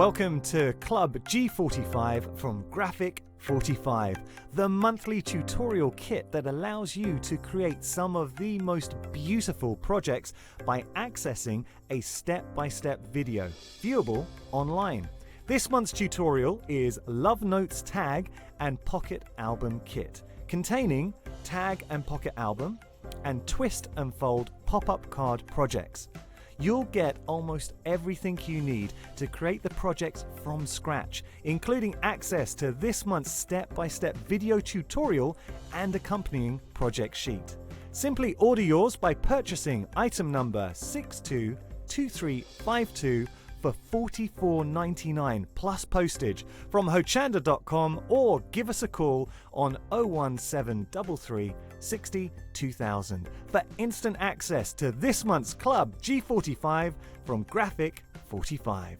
Welcome to Club G45 from Graphic 45, the monthly tutorial kit that allows you to create some of the most beautiful projects by accessing a step-by-step video, viewable online. This month's tutorial is Love Notes Tag and Pocket Album Kit, containing tag and pocket album and twist and fold pop-up card projects. You'll get almost everything you need to create the projects from scratch, including access to this month's step-by-step video tutorial and accompanying project sheet. Simply order yours by purchasing item number 622352 for $44.99 plus postage from Hochanda.com, or give us a call on 01733 60 2000 for instant access to this month's Club G45 from Graphic 45.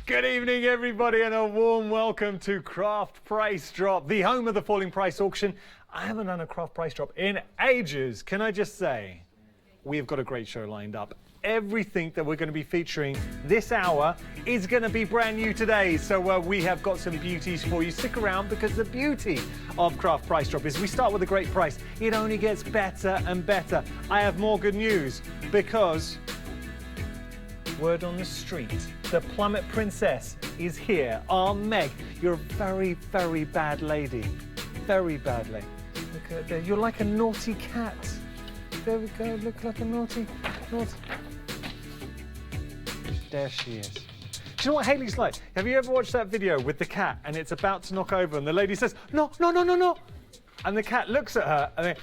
Good evening, everybody, and a warm welcome to Craft Price Drop, the home of the falling price auction. I haven't done a craft price drop in ages. Can I just say, we've got a great show lined up. Everything that we're going to be featuring this hour is going to be brand new today. So we have got some beauties for you. Stick around, because the beauty of Craft Price Drop is we start with a great price. It only gets better and better. I have more good news, because word on the street, the Plummet Princess is here. Oh, Meg, you're a very, very bad lady. Very bad lady. Look at there. You're like a naughty cat. There we go. Look like a naughty. There she is. Do you know what Hayley's like? Have you ever watched that video with the cat and it's about to knock over and the lady says, no, no, no, no, no. And the cat looks at her and then,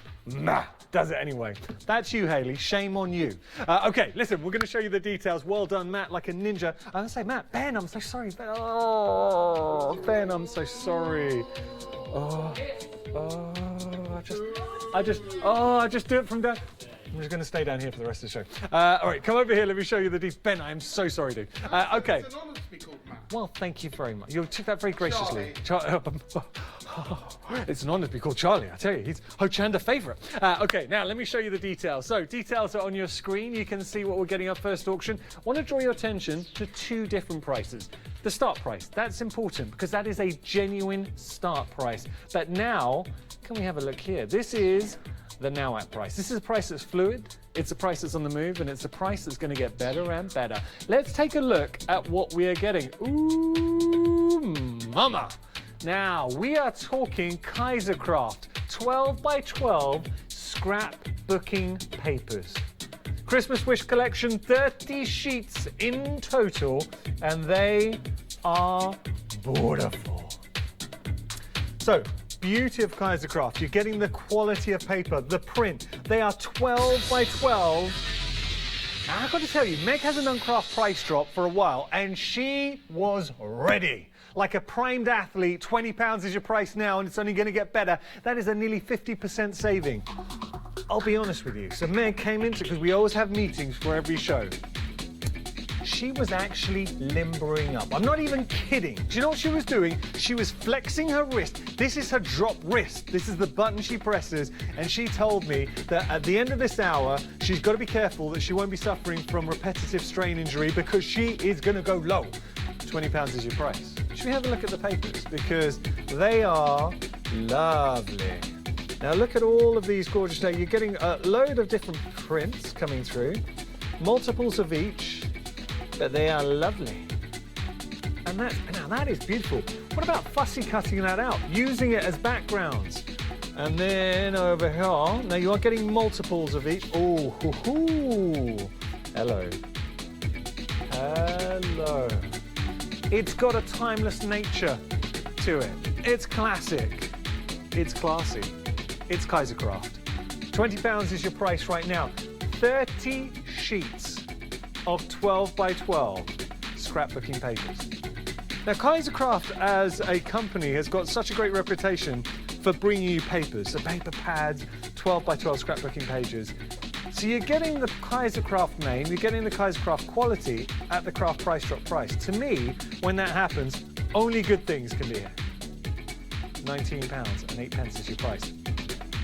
nah, does it anyway. That's you, Hayley. Shame on you. Okay, listen, we're going to show you the details. Well done, Matt, like a ninja. I'm going to say, Matt, Ben, I'm so sorry. Ben, oh, Ben, I'm so sorry. I just do it from down. I'm just going to stay down here for the rest of the show. All right, come over here. Let me show you the details. Ben, I am so sorry, dude. Okay. It's an honour to be called Matt. Well, thank you very much. You took that very graciously. It's an honour to be called Charlie, I tell you. He's Hochanda favourite. Okay, now let me show you the details. So, details are on your screen. You can see what we're getting up first auction. I want to draw your attention to two different prices. The start price, that's important because that is a genuine start price. But now, can we have a look here? This is the now at price. This is a price that's fluid, it's a price that's on the move, and it's a price that's going to get better and better. Let's take a look at what we are getting. Ooh, mama. Now, we are talking Kaisercraft 12 by 12 scrapbooking papers. Christmas wish collection, 30 sheets in total, and they are beautiful. So, beauty of Kaisercraft, you're getting the quality of paper, the print. They are 12 by 12. Now, I've got to tell you, Meg hasn't done Craft Price Drop for a while, and she was ready. Like a primed athlete, £20 is your price now, and it's only going to get better. That is a nearly 50% saving. I'll be honest with you. So Meg came into, because we always have meetings for every show. She was actually limbering up. I'm not even kidding. Do you know what she was doing? She was flexing her wrist. This is her drop wrist. This is the button she presses. And she told me that at the end of this hour, she's got to be careful that she won't be suffering from repetitive strain injury, because she is going to go low. £20 is your price. Should we have a look at the papers? Because they are lovely. Now look at all of these gorgeous. Now you're getting a load of different prints coming through, multiples of each, but they are lovely. And that is beautiful. What about fussy cutting that out, using it as backgrounds? And then over here, now you are getting multiples of each. Oh, hoo, hoo. Hello. Hello. It's got a timeless nature to it. It's classic. It's classy. It's Kaisercraft. £20 is your price right now. 30 sheets of 12 by 12. scrapbooking pages. Now, Kaisercraft as a company has got such a great reputation for bringing you papers, so paper pads, 12 by 12 scrapbooking pages. So you're getting the Kaisercraft name, you're getting the Kaisercraft quality at the craft price drop price. To me, when that happens, only good things can be here. £19 and 8 pence is your price.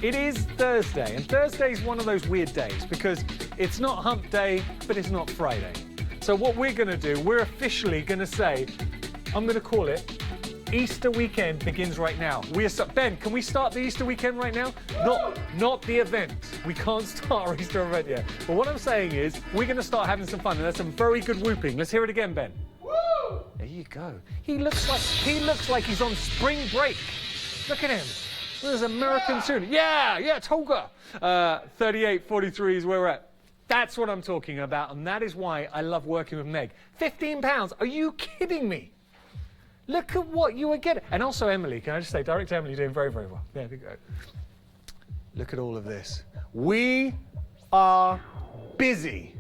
It is Thursday, and Thursday is one of those weird days because it's not hump day, but it's not Friday. So what we're going to do, we're officially going to say, I'm going to call it Easter weekend begins right now. Ben, can we start the Easter weekend right now? Not the event. We can't start our Easter event yet. But what I'm saying is, we're going to start having some fun, and there's some very good whooping. Let's hear it again, Ben. Woo! There you go. He looks like he's on spring break. Look at him. There's an American student. Yeah, toga. 38.43 is where we're at. That's what I'm talking about, and that is why I love working with Meg. £15. Are you kidding me? Look at what you are getting. And also Emily, can I just say, Director Emily doing very, very well. There we go. Look at all of this. We are busy.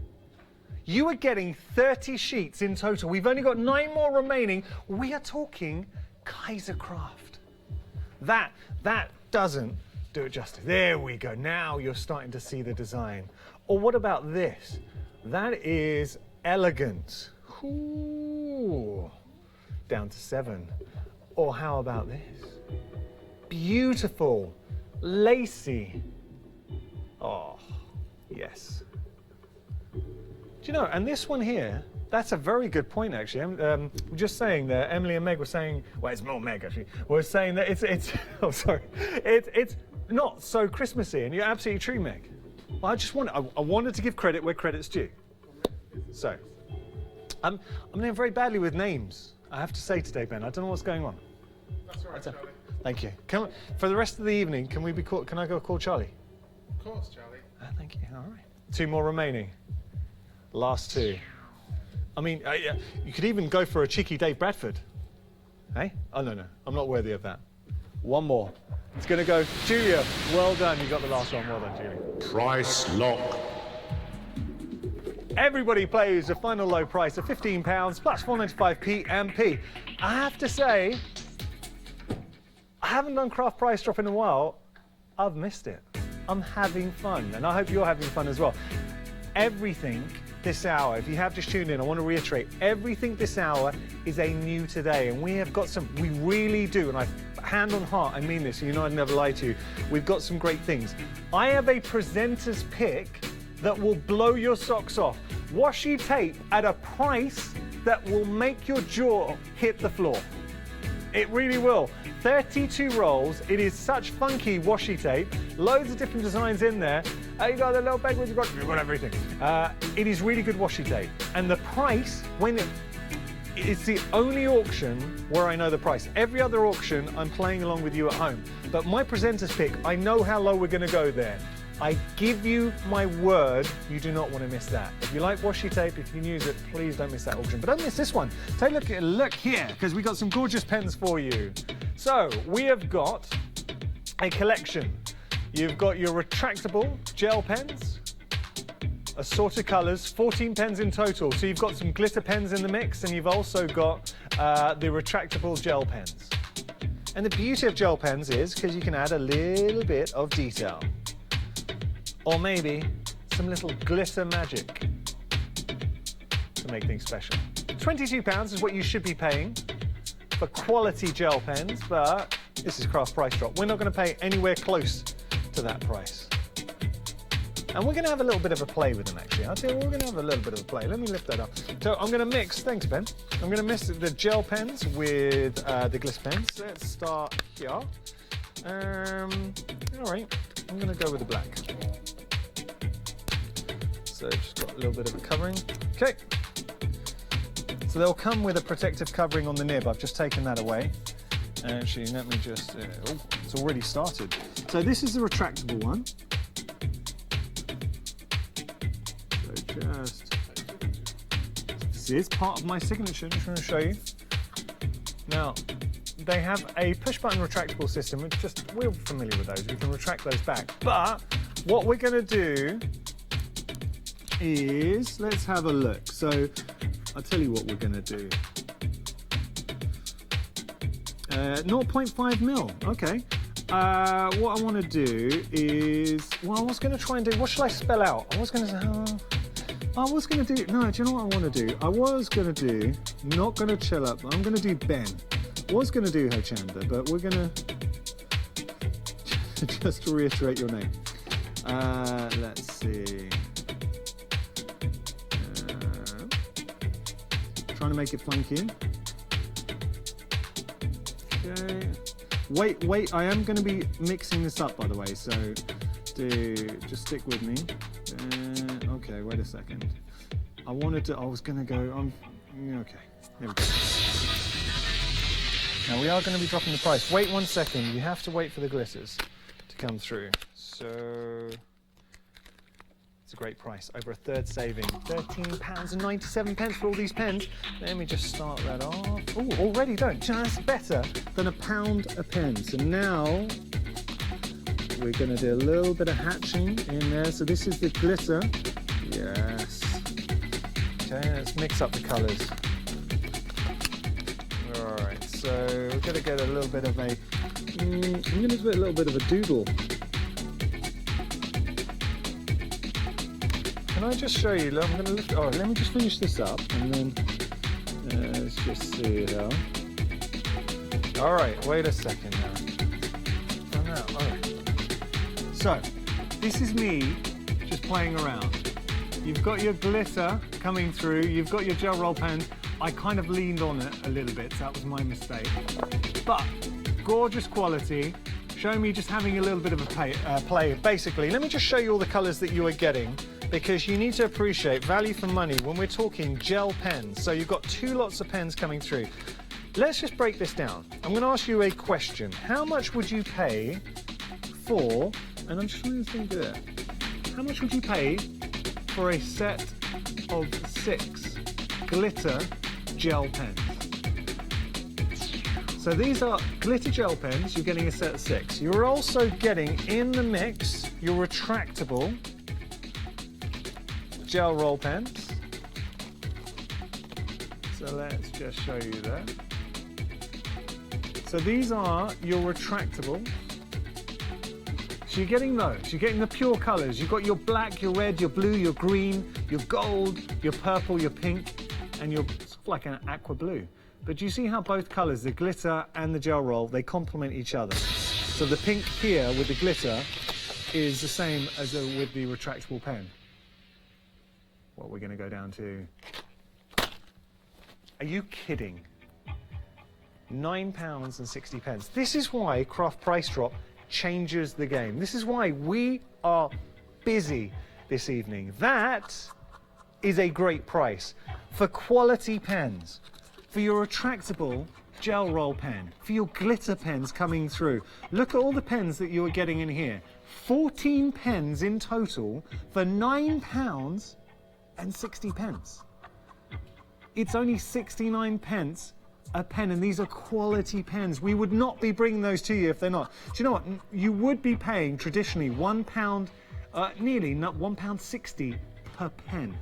You are getting 30 sheets in total. We've only got 9 more remaining. We are talking Kaisercraft. That doesn't do it justice. There we go. Now you're starting to see the design. Or what about this? That is elegant. Ooh. Down to 7. Or how about this? Beautiful, lacy. Oh, yes. Do you know, and this one here, that's a very good point, actually. Just saying that Emily and Meg were saying, well, it's more Meg, actually, were saying that it's oh, sorry. It's not so Christmassy, and you're absolutely true, Meg. I wanted to give credit where credit's due. So, I'm doing very badly with names, I have to say today, Ben. I don't know what's going on. That's all right, Charlie. Thank you. For the rest of the evening, can I go call Charlie? Of course, Charlie. Thank you. All right. 2 more remaining. Last 2. I mean, you could even go for a cheeky Dave Bradford. Hey? Oh, no. I'm not worthy of that. 1 more. It's going to go. Julia, well done. You got the last one. Well done, Julia. Price lock. Everybody plays a final low price of £15 plus 4.95p and p. I have to say, I haven't done craft price drop in a while. I've missed it. I'm having fun, and I hope you're having fun as well. Everything this hour, if you have just tuned in, I want to reiterate, everything this hour is a new today, and we have got some, we really do, and hand on heart, I mean this, so you know I'd never lie to you. We've got some great things. I have a presenter's pick that will blow your socks off. Washi tape at a price that will make your jaw hit the floor. It really will. 32 rolls. It is such funky washi tape. Loads of different designs in there. You got the little bag, you've got everything. It is really good washi tape. And the price, it's the only auction where I know the price. Every other auction, I'm playing along with you at home. But my presenter's pick, I know how low we're going to go there. I give you my word, you do not want to miss that. If you like washi tape, if you can use it, please don't miss that auction. But don't miss this one. Take a look here, because we've got some gorgeous pens for you. So, we have got a collection. You've got your retractable gel pens, assorted colours, 14 pens in total. So you've got some glitter pens in the mix, and you've also got the retractable gel pens. And the beauty of gel pens is, because you can add a little bit of detail. Or maybe some little glitter magic to make things special. £22 is what you should be paying for quality gel pens, but this is craft price drop. We're not going to pay anywhere close to that price. And we're going to have a little bit of a play with them, actually. I'll tell you, we're going to have a little bit of a play. Let me lift that up. So I'm going to mix, thanks, Ben. I'm going to mix the gel pens with the glitter pens. Let's start here. All right, I'm going to go with the black. So just got a little bit of a covering. Okay. So they'll come with a protective covering on the nib. I've just taken that away. Actually, let me just, oh, it's already started. So this is the retractable one. So just, this is part of my signature, just want to show you. Now, they have a push button retractable system. We're familiar with those. We can retract those back. But what we're going to do is, let's have a look. So I'll tell you what we're going to do. 0.5 mil. Okay. What I want to do is, well, I was going to try and do, what should I spell out? I was going to say, do, no, do you know what I want to do? I was going to do, not going to chill up, I'm going to do Ben. Was going to do Hochanda, but we're going to, just to reiterate your name. Let's see. Trying to make it funky. Okay. Wait, I am going to be mixing this up, by the way, so just stick with me. Okay, wait a second. I was going to go, okay, there we go. Now we are going to be dropping the price. Wait 1 second, you have to wait for the glitters to come through. So, it's a great price, over a third saving. £13.97 for all these pens. Let me just start that off. Oh, already done, just better than £1 a pen. So now, we're going to do a little bit of hatching in there. So this is the glitter. Yes. Okay, let's mix up the colours. All right, so we're going to get a little bit of a, I'm going to do a little bit of a doodle. Can I just show you? I'm going to lift. Oh, let me just finish this up, and then let's just see how. All right, wait a second now. Oh, no. All right. So, this is me just playing around. You've got your glitter coming through. You've got your gel roll pen. I kind of leaned on it a little bit, so that was my mistake. But gorgeous quality. Show me just having a little bit of a play. Basically, let me just show you all the colours that you are getting, because you need to appreciate value for money when we're talking gel pens. So you've got 2 lots of pens coming through. Let's just break this down. I'm going to ask you a question. How much would you pay for, and I'm just trying to think of it, how much would you pay for a set of 6 glitter gel pens? So these are glitter gel pens, you're getting a set of 6. You're also getting in the mix your retractable gel roll pens. So let's just show you that. So these are your retractable. So you're getting those, you're getting the pure colours. You've got your black, your red, your blue, your green, your gold, your purple, your pink, and your sort of like an aqua blue. But do you see how both colours, the glitter and the gel roll, they complement each other? So the pink here with the glitter is the same as with the retractable pen. What we're going to go down to. Are you kidding? £9.60. This is why Craft Price Drop changes the game. This is why we are busy this evening. That is a great price for quality pens, for your retractable gel roll pen, for your glitter pens coming through. Look at all the pens that you are getting in here. 14 pens in total for £9.60. It's only 69 pence a pen, and these are quality pens. We would not be bringing those to you if they're not. Do you know what? You would be paying traditionally £1, nearly not £1.60 per pen.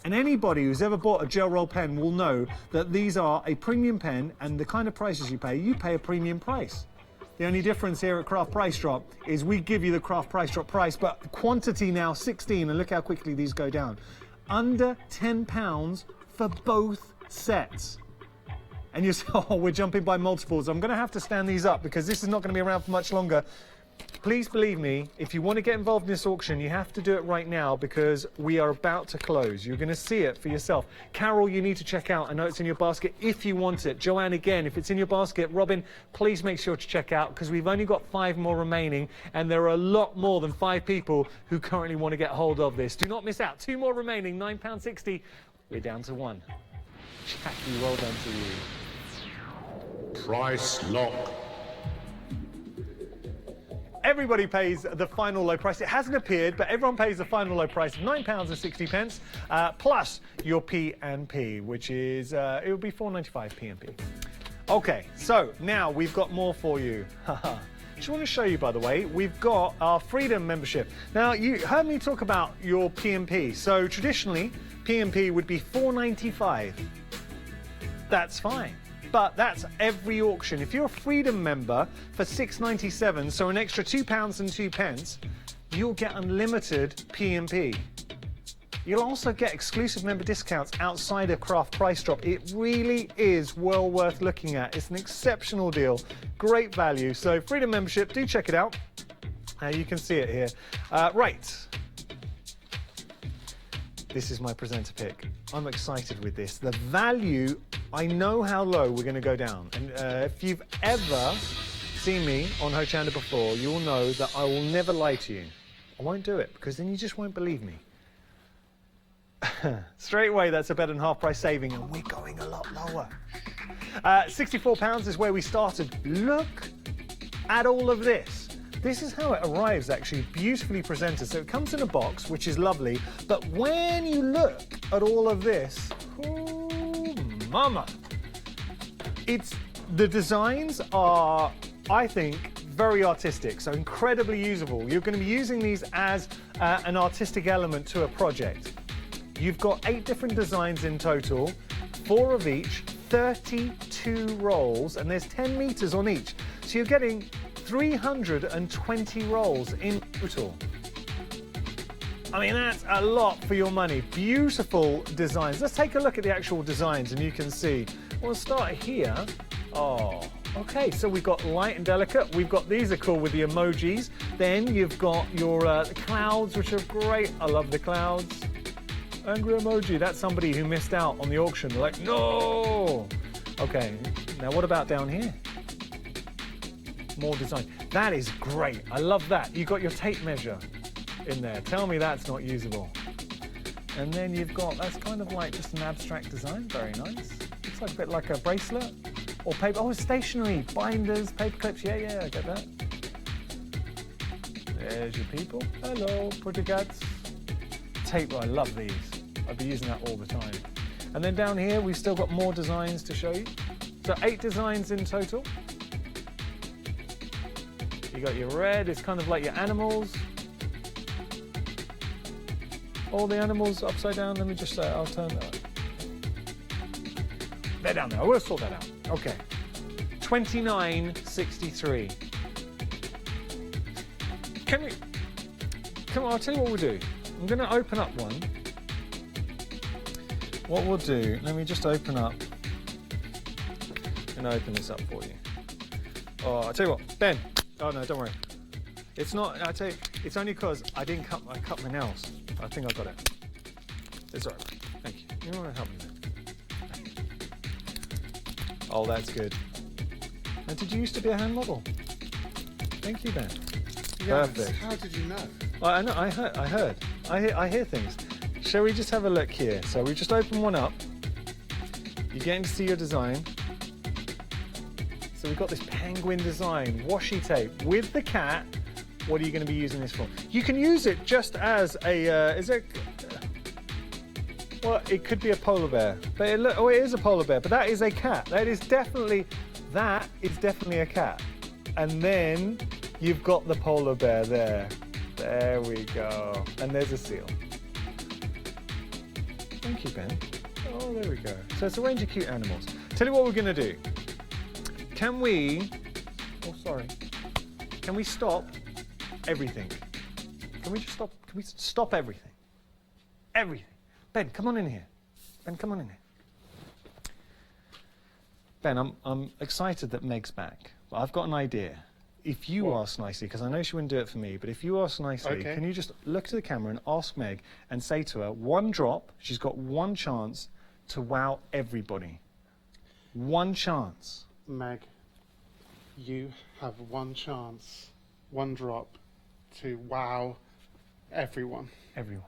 And anybody who's ever bought a gel roll pen will know that these are a premium pen, and the kind of prices you pay a premium price. The only difference here at Craft Price Drop is we give you the Craft Price Drop price, but quantity now 16, and look how quickly these go down. Under £10 for both sets. And you say, oh, we're jumping by multiples. I'm going to have to stand these up because this is not going to be around for much longer. Please believe me, if you want to get involved in this auction, you have to do it right now because we are about to close. You're going to see it for yourself. Carol, you need to check out. I know it's in your basket if you want it. Joanne, again, if it's in your basket. Robin, please make sure to check out because we've only got 5 more remaining and there are a lot more than 5 people who currently want to get hold of this. Do not miss out. 2 more remaining, £9.60. We're down to 1. Jackie, well done to you. Price lock. Everybody pays the final low price. It hasn't appeared, but everyone pays the final low price of £9.60 plus your P&P, which is, it would be £4.95 P&P. Okay, so now we've got more for you. Just want to show you, by the way, we've got our Freedom membership. Now, you heard me talk about your P&P. So traditionally, P&P would be $4.95. That's fine. But that's every auction. If you're a Freedom member for $6.97, so an extra £2.02, you'll get unlimited P&P. You'll also get exclusive member discounts outside of Craft Price Drop. It really is well worth looking at. It's an exceptional deal, great value. So Freedom membership, do check it out. You can see it here. Right. This is my presenter pick. I'm excited with this. The value, I know how low we're going to go down. And if you've ever seen me on Hochanda before, you'll know that I will never lie to you. I won't do it because then you just won't believe me. Straight away, that's a better than half price saving, and we're going a lot lower. £64 is where we started. Look at all of this. This is how it arrives, actually, beautifully presented. So it comes in a box, which is lovely, but when you look at all of this, oh, mama. The designs are, I think, very artistic, so incredibly usable. You're going to be using these as an artistic element to a project. You've got 8 different designs in total, 4 of each, 32 rolls, and there's 10 meters on each. So you're getting 320 rolls in total. I mean, that's a lot for your money. Beautiful designs. Let's take a look at the actual designs and you can see. We'll start here. Oh, okay, so we've got light and delicate. We've got, these are cool with the emojis. Then you've got your clouds, which are great. I love the clouds. Angry emoji, that's somebody who missed out on the auction. They're like, no! Okay, now what about down here? More design. That is great, I love that. You've got your tape measure in there. Tell me that's not usable. And then you've got, that's kind of like just an abstract design, very nice. Looks like a bit like a bracelet or paper. Oh, stationery, binders, paper clips, yeah, I get that. There's your people. Hello, pretty cats. Tape, I love these. I'd be using that all the time. And then down here, we've still got more designs to show you. So 8 designs in total. You got your red, it's kind of like your animals. All the animals upside down, let me just say, I'll turn that. They're down there, I will sort that out. Okay. $29.63. Come on, I'll tell you what we'll do. I'm going to open up one. What we'll do, let me just open up. I'm going to open this up for you. Oh, I'll tell you what, Ben. Oh no, don't worry. It's not, I'll tell you, it's only because I cut my nails. I think I got it. It's all right. Thank you. You want to help me there? Oh, that's good. And did you used to be a hand model? Thank you, Ben. Yes. Perfect. How did you know? I know. I heard. I hear things. Shall we just have a look here? So we just open one up. You're getting to see your design. So we've got this penguin design, washi tape with the cat. What are you going to be using this for? You can use it just as a. Well, it could be a polar bear, but it is a polar bear. But that is a cat. That is definitely a cat. And then you've got the polar bear there. There we go. And there's a seal. Thank you, Ben. Oh, there we go. So it's a range of cute animals. Tell you what we're going to do. Can we... Oh, sorry. Can we stop everything? Can we just stop... Can we stop everything? Everything. Ben, come on in here. Ben, come on in here. Ben, I'm excited that Meg's back. But I've got an idea. If you ask nicely, because I know she wouldn't do it for me, but if you ask nicely, can you just look to the camera and ask Meg and say to her, one drop, she's got one chance to wow everybody. One chance. Meg, you have one chance, one drop to wow everyone. Everyone.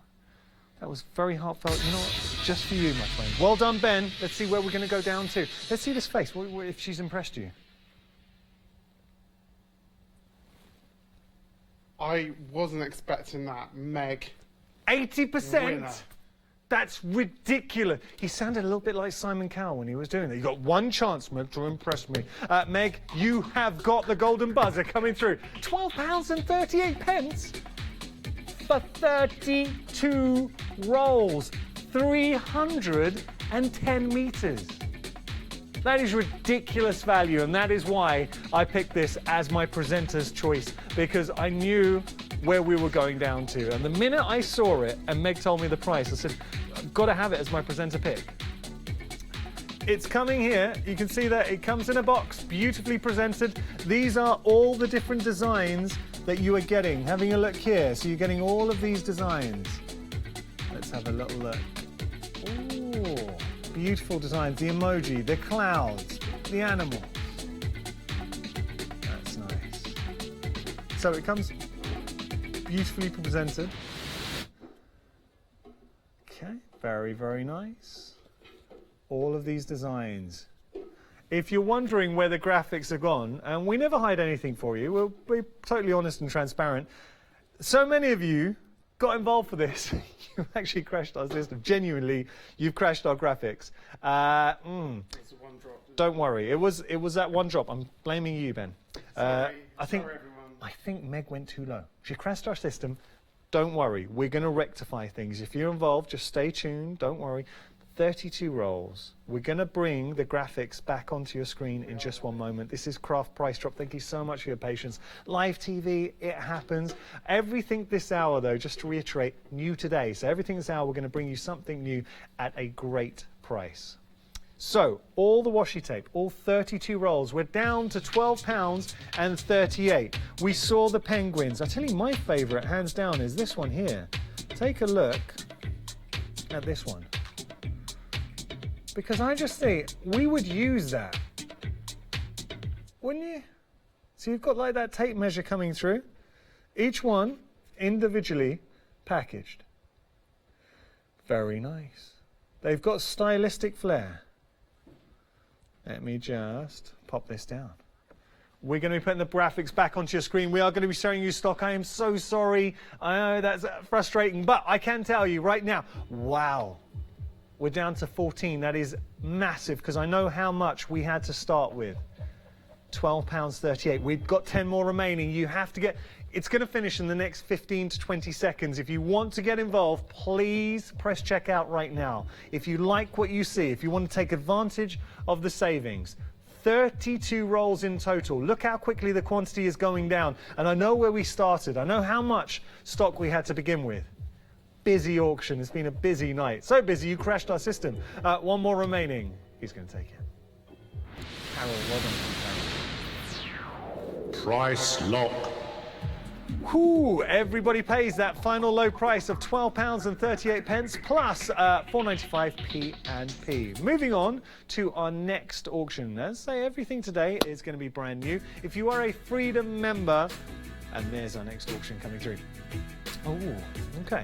That was very heartfelt. You know what? Just for you, my friend. Well done, Ben. Let's see where we're going to go down to. Let's see this face. If she's impressed you. I wasn't expecting that, Meg. 80%. Winner. That's ridiculous. He sounded a little bit like Simon Cowell when he was doing that. You got one chance, Meg, to impress me. Meg, you have got the golden buzzer coming through. £12.38 for 32 rolls, 310 meters. That is ridiculous value, and that is why I picked this as my presenter's choice, because I knew where we were going down to. And the minute I saw it and Meg told me the price, I said, I've got to have it as my presenter pick. It's coming here. You can see that it comes in a box, beautifully presented. These are all the different designs that you are getting. Having a look here, so you're getting all of these designs. Let's have a little look. Ooh, beautiful designs. The emoji, the clouds, the animals. That's nice. So it comes beautifully presented. Okay, very, very nice. All of these designs. If you're wondering where the graphics are gone, and we never hide anything for you, we'll be totally honest and transparent. So many of you got involved for this. You've actually crashed our system. Genuinely, you've crashed our graphics. It's a one drop. Don't worry. It was that one drop. I'm blaming you, Ben. Sorry, sorry, everyone. I think Meg went too low. She crashed our system. Don't worry. We're going to rectify things. If you're involved, just stay tuned. Don't worry. 32 rolls. We're going to bring the graphics back onto your screen in just one moment. This is Craft Price Drop. Thank you so much for your patience. Live TV, it happens. Everything this hour, though, just to reiterate, new today. So everything this hour, we're going to bring you something new at a great price. So, all the washi tape, all 32 rolls, we're down to £12.38. We saw the penguins. I tell you, my favourite, hands down, is this one here. Take a look at this one. Because I just think we would use that, wouldn't you? So you've got like that tape measure coming through, each one individually packaged. Very nice. They've got stylistic flair. Let me just pop this down. We're going to be putting the graphics back onto your screen. We are going to be showing you stock. I am so sorry. I know that's frustrating, but I can tell you right now, wow. We're down to 14. That is massive, because I know how much we had to start with. £12.38. We've got 10 more remaining. You have to get... It's going to finish in the next 15 to 20 seconds. If you want to get involved, please press checkout right now. If you like what you see, if you want to take advantage of the savings, 32 rolls in total. Look how quickly the quantity is going down. And I know where we started. I know how much stock we had to begin with. Busy auction. It's been a busy night. So busy, you crashed our system. One more remaining. Who's going to take it? Carol, well done. Price lock. Whew, everybody pays that final low price of £12.38 plus 4.95p and p. Moving on to our next auction. As I say, everything today is going to be brand new. If you are a Freedom member, and there's our next auction coming through. Oh, okay.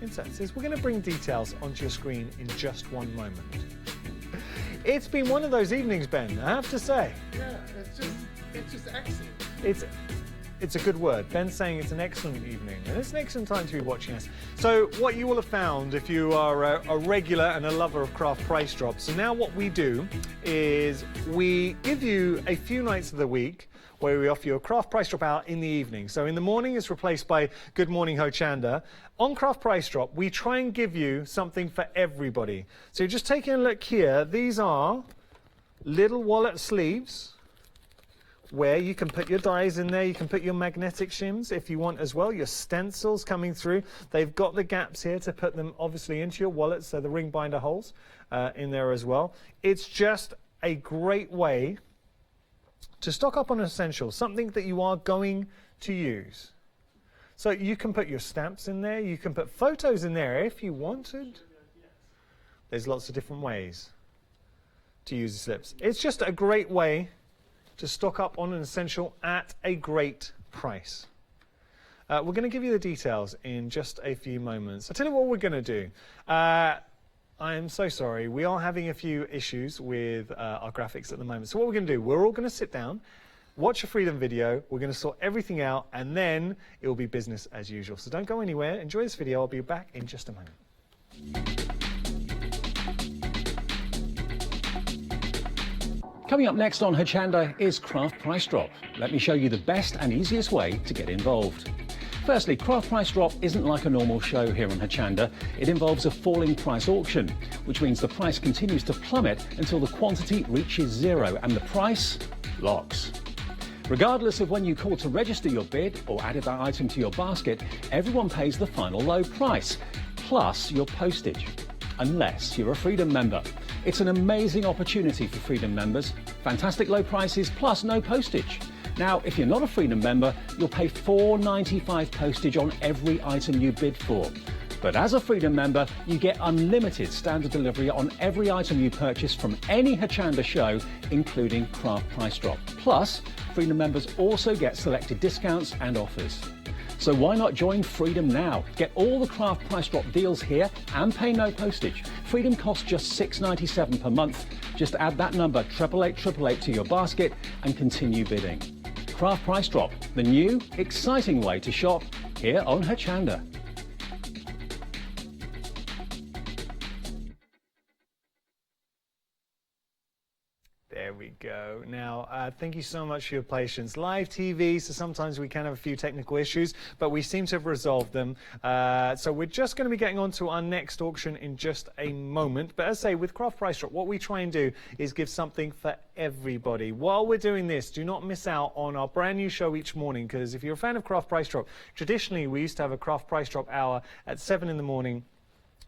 Instances. We're going to bring details onto your screen in just one moment. It's been one of those evenings, Ben, I have to say. Yeah, it's just excellent. It's a good word. Ben's saying it's an excellent evening, and it's an excellent time to be watching us. So what you will have found, if you are a regular and a lover of Craft Price Drops, so now what we do is we give you a few nights of the week where we offer you a Craft Price Drop out in the evening. So in the morning it's replaced by Good Morning Hochanda. On Craft Price Drop, we try and give you something for everybody. So just taking a look here, these are little wallet sleeves where you can put your dies in there, you can put your magnetic shims if you want as well, your stencils coming through. They've got the gaps here to put them obviously into your wallet, so the ring binder holes in there as well. It's just a great way to stock up on essentials, something that you are going to use. So you can put your stamps in there, you can put photos in there if you wanted. There's lots of different ways to use the slips. It's just a great way to stock up on an essential at a great price. We're going to give you the details in just a few moments. I'll tell you what we're going to do. I am so sorry. We are having a few issues with our graphics at the moment. So what we're going to do, we're all going to sit down, watch a Freedom video, we're going to sort everything out, and then it will be business as usual. So don't go anywhere. Enjoy this video. I'll be back in just a moment. Coming up next on Hochanda is Craft Price Drop. Let me show you the best and easiest way to get involved. Firstly, Craft Price Drop isn't like a normal show here on Hochanda. It involves a falling price auction, which means the price continues to plummet until the quantity reaches zero and the price locks. Regardless of when you call to register your bid or added that item to your basket, everyone pays the final low price, plus your postage, unless you're a Freedom member. It's an amazing opportunity for Freedom members. Fantastic low prices plus no postage. Now, if you're not a Freedom member, you'll pay $4.95 postage on every item you bid for. But as a Freedom member, you get unlimited standard delivery on every item you purchase from any Hochanda show, including Craft Price Drop. Plus, Freedom members also get selected discounts and offers. So why not join Freedom now? Get all the Craft Price Drop deals here and pay no postage. Freedom costs just $6.97 per month. Just add that number 88888 to your basket and continue bidding. Craft Price Drop, the new, exciting way to shop here on Hochanda. There we go. Now, thank you so much for your patience. Live TV, so sometimes we can have a few technical issues, but we seem to have resolved them. So we're just going to be getting on to our next auction in just a moment. But as I say, with Craft Price Drop, what we try and do is give something for everybody. While we're doing this, do not miss out on our brand new show each morning, because if you're a fan of Craft Price Drop, traditionally we used to have a Craft Price Drop hour at 7 in the morning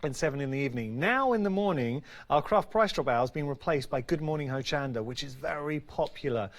and 7 in the evening. Now in the morning, our Craft Price Drop hour has been replaced by Good Morning Hochanda, which is very popular.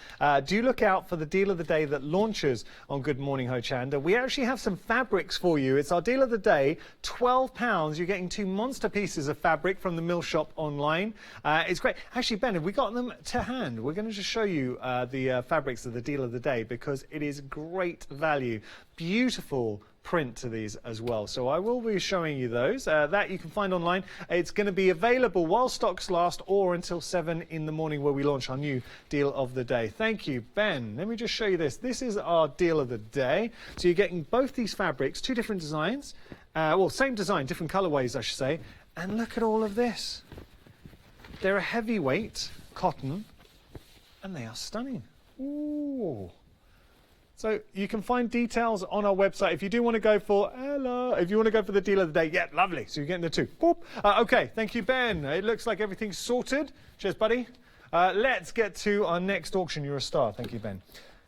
Do look out for the deal of the day that launches on Good Morning Hochanda. We actually have some fabrics for you. It's our deal of the day, £12. You're getting 2 monster pieces of fabric from the Mill Shop online. It's great. Actually, Ben, have we got them to hand? We're going to just show you the fabrics of the deal of the day, because it is great value. Beautiful print to these as well, so I will be showing you those. That you can find online. It's going to be available while stocks last or until 7 in the morning, where we launch our new deal of the day. Thank you, Ben. Let me just show you this. This is our deal of the day. So you're getting both these fabrics, 2 different designs, well, same design, different colorways I should say, and look at all of this. They're a heavyweight cotton and they are stunning. Ooh. So you can find details on our website. If you do want to go for, if you want to go for the deal of the day, yeah, lovely. So you're getting the 2. Boop. Okay, thank you, Ben. It looks like everything's sorted. Cheers, buddy. Let's get to our next auction. You're a star. Thank you, Ben.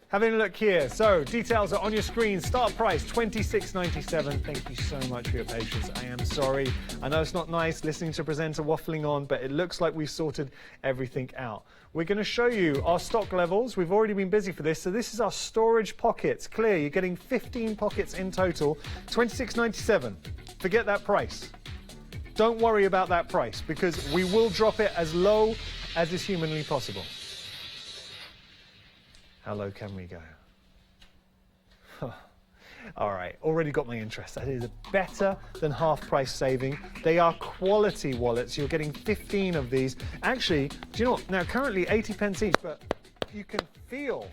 Having a look here. So details are on your screen. Start price, $26.97. Thank you so much for your patience. I am sorry. I know it's not nice listening to a presenter waffling on, but it looks like we've sorted everything out. We're going to show you our stock levels. We've already been busy for this. So this is our storage pockets. Clear, you're getting 15 pockets in total. $26.97. Forget that price. Don't worry about that price, because we will drop it as low as is humanly possible. How low can we go? All right, already got my interest. That is better than half price saving. They are quality wallets. You're getting 15 of these. Actually, do you know what? Now, currently 80 pence each, but you can feel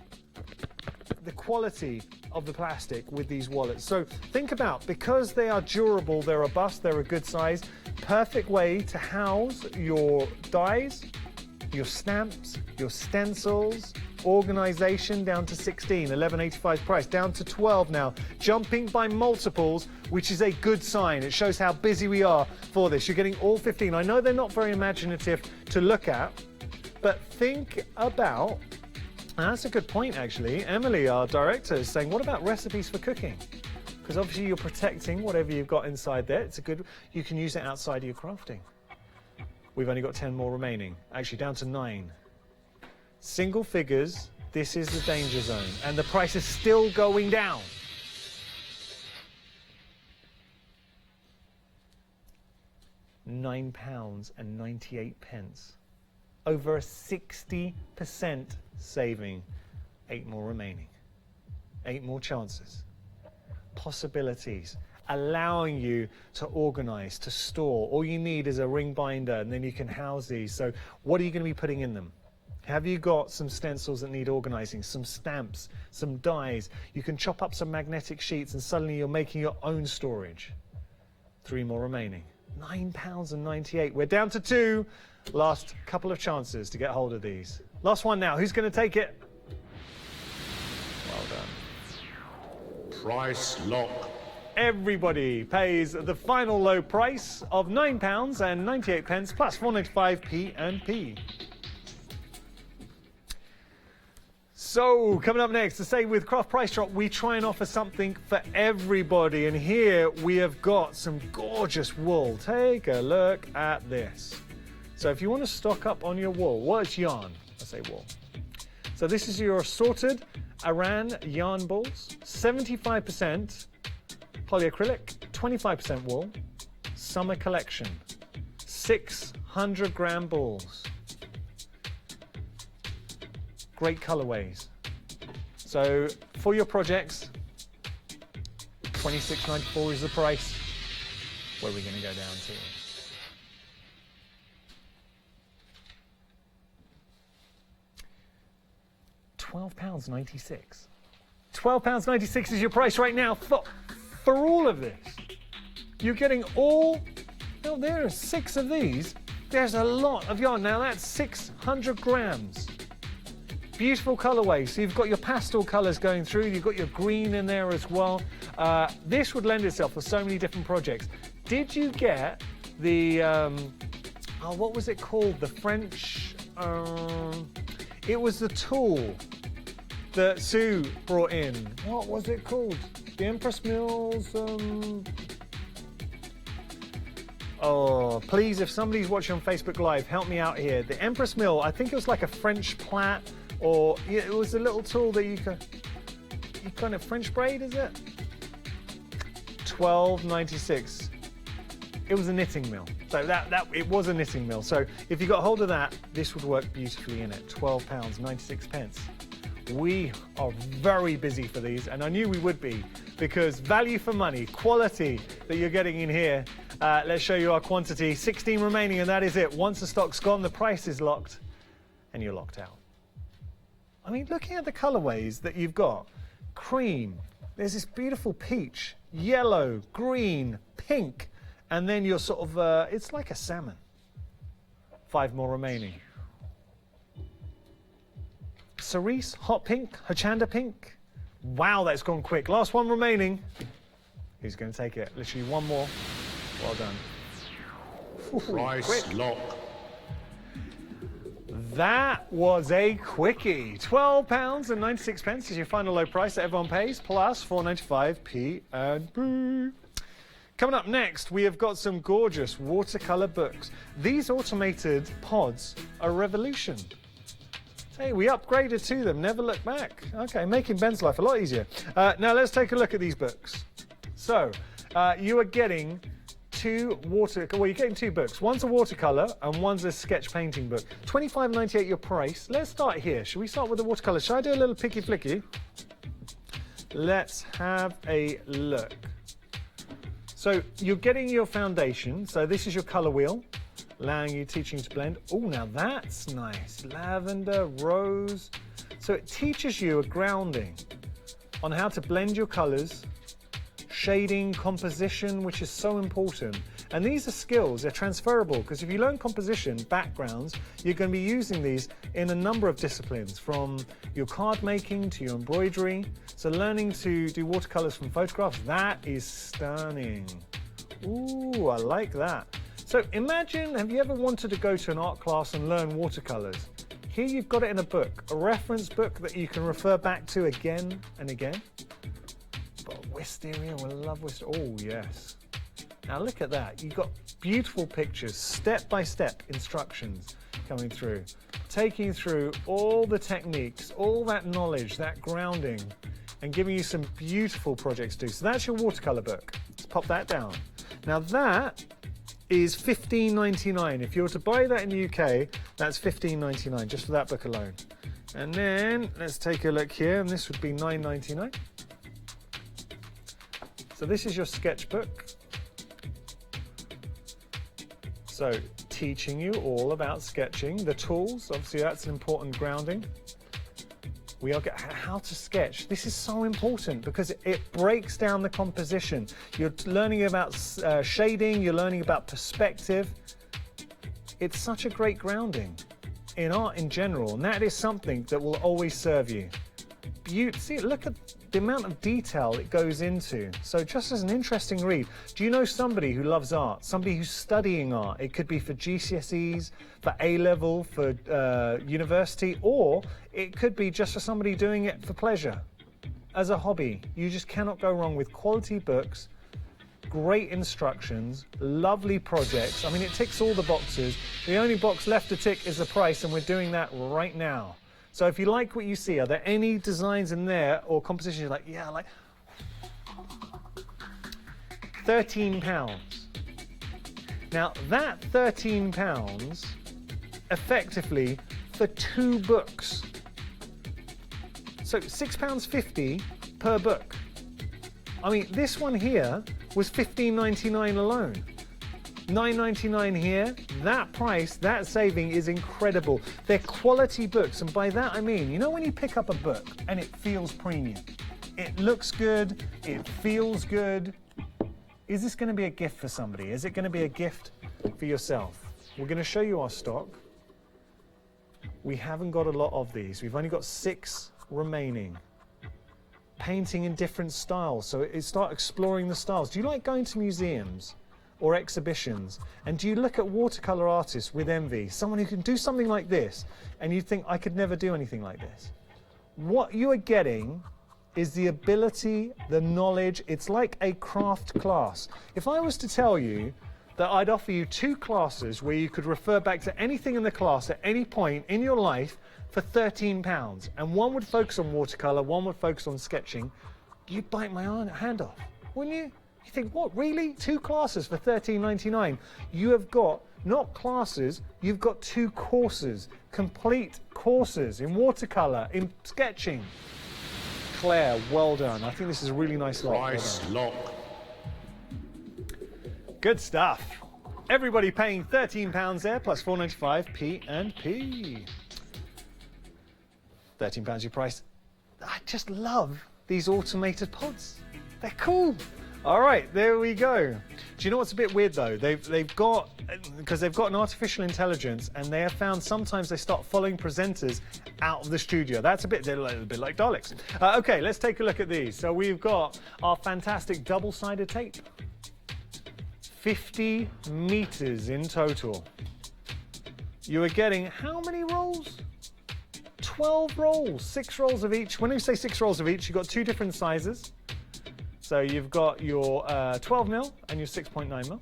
the quality of the plastic with these wallets. So think about, because they are durable, they're robust, they're a good size, perfect way to house your dies, your stamps, your stencils, organization down to 16, $11.85 price, down to 12 now, jumping by multiples, which is a good sign. It shows how busy we are for this. You're getting all 15. I know they're not very imaginative to look at, but think about, and that's a good point actually. Emily, our director, is saying, what about recipes for cooking? Because obviously you're protecting whatever you've got inside there. It's a good, you can use it outside of your crafting. We've only got 10 more remaining, actually down to 9. Single figures, this is the danger zone, and the price is still going down. £9.98. Over a 60% saving. 8 more remaining. 8 more chances. Possibilities. Allowing you to organize, to store. All you need is a ring binder, and then you can house these. So what are you going to be putting in them? Have you got some stencils that need organizing, some stamps, some dies? You can chop up some magnetic sheets and suddenly you're making your own storage. 3 more remaining. £9.98. We're down to 2. Last couple of chances to get hold of these. Last one now. Who's going to take it? Well done. Price lock. Everybody pays the final low price of £9.98 plus 4.95 P&P. So, coming up next, to say with Craft Price Drop, we try and offer something for everybody. And here we have got some gorgeous wool. Take a look at this. So if you want to stock up on your wool, well, it's yarn. I say wool. So this is your assorted Aran yarn balls, 75% polyacrylic, 25% wool, summer collection, 600 gram balls. Great colorways. So for your projects, $26.94 is the price. Where are we going to go down to? £12.96. £12.96 is your price right now for all of this. You're getting all, now there are 6 of these. There's a lot of yarn. Now that's 600 grams. Beautiful colorway. So you've got your pastel colors going through. You've got your green in there as well. This would lend itself for so many different projects. Did you get the, what was it called? The French, it was the tool that Sue brought in. What was it called? The Empress Mills, oh, please, if somebody's watching on Facebook Live, help me out here. The Empress Mill, I think it was like a French plait, or it was a little tool that you kind of French braid, is it? $12.96. It was a knitting mill. So it was a knitting mill. So if you got hold of that, this would work beautifully in it. £12.96. We are very busy for these, and I knew we would be, because value for money, quality that you're getting in here. Let's show you our quantity. 16 remaining, and that is it. Once the stock's gone, the price is locked, and you're locked out. I mean, looking at the colorways that you've got, cream, there's this beautiful peach, yellow, green, pink, and then you're sort of, it's like a salmon. 5 more remaining. Cerise, hot pink, Hochanda pink. Wow, that's gone quick. Last one remaining. Who's going to take it? Literally one more. Well done. Price quick. lock. That was a quickie. £12.96 is your final low price that everyone pays, plus 4.95 P&P. Coming up next, we have got some gorgeous watercolor books. These automated pods are a revolution. Hey, we upgraded to them, never look back. Okay, making Ben's life a lot easier. Now let's take a look at these books. So, you are getting you're getting 2 books. One's a watercolor and one's a sketch painting book. $25.98 your price. Let's start here. Should we start with the watercolor? Should I do a little picky flicky? Let's have a look. So you're getting your foundation. So this is your color wheel, allowing you, teaching you to blend. Oh, now that's nice. Lavender, rose. So it teaches you a grounding on how to blend your colors, shading, composition, which is so important. And these are skills, they're transferable, because if you learn composition, backgrounds, you're going to be using these in a number of disciplines, from your card making to your embroidery. So learning to do watercolors from photographs, that is stunning. Ooh, I like that. So imagine, have you ever wanted to go to an art class and learn watercolors? Here you've got it in a book, a reference book that you can refer back to again and again. But wisteria, we love wisteria. Oh, yes. Now look at that. You've got beautiful pictures, step-by-step instructions coming through, taking you through all the techniques, all that knowledge, that grounding, and giving you some beautiful projects to do. So that's your watercolor book. Let's pop that down. Now that is $15.99. If you were to buy that in the UK, that's $15.99 just for that book alone. And then let's take a look here, and this would be $9.99. So this is your sketchbook. So teaching you all about sketching, the tools, obviously that's an important grounding. We are how to sketch. This is so important because it breaks down the composition. You're learning about shading, you're learning about perspective. It's such a great grounding. in art in general, and that is something that will always serve you. See, look at the amount of detail it goes into. So just as an interesting read, do you know somebody who loves art, somebody who's studying art? It could be for GCSEs, for A-level, for university, or it could be just for somebody doing it for pleasure, as a hobby. You just cannot go wrong with quality books, great instructions, lovely projects. I mean, it ticks all the boxes. The only box left to tick is the price, and we're doing that right now. So if you like what you see, are there any designs in there or compositions you're like, yeah, I like £13. Now that £13 effectively for 2 books. So £6.50 per book. I mean, this one here was $15.99 alone. $9.99 here. That price, that saving is incredible. They're quality books, and by that I mean, you know when you pick up a book and it feels premium, it looks good, it feels good. Is this going to be a gift for somebody? Is it going to be a gift for yourself? We're going to show you our stock. We haven't got a lot of these. We've only got 6 remaining. Painting in different styles, so start exploring the styles. Do you like going to museums or exhibitions, and do you look at watercolor artists with envy, someone who can do something like this, and you think, I could never do anything like this? What you are getting is the ability, the knowledge. It's like a craft class. If I was to tell you that I'd offer you 2 classes where you could refer back to anything in the class at any point in your life for £13, and one would focus on watercolor, one would focus on sketching, you'd bite my hand off, wouldn't you? You think, what, really? 2 classes for $13.99? You have got, not classes, you've got 2 courses, complete courses in watercolor, in sketching. Claire, well done. I think this is a really nice lot. Price lock. Good stuff. Everybody paying £13 there, plus $4.95 P&P. £13 your price. I just love these automated pods. They're cool. All right, there we go. Do you know what's a bit weird though? They've got, because they've got an artificial intelligence, and they have found sometimes they start following presenters out of the studio. That's they're a little bit like Daleks. Okay, let's take a look at these. So we've got our fantastic double-sided tape. 50 meters in total. You are getting how many rolls? 12 rolls, 6 rolls of each. When you say 6 rolls of each, you've got 2 different sizes. So you've got your 12mm and your 6.9mm.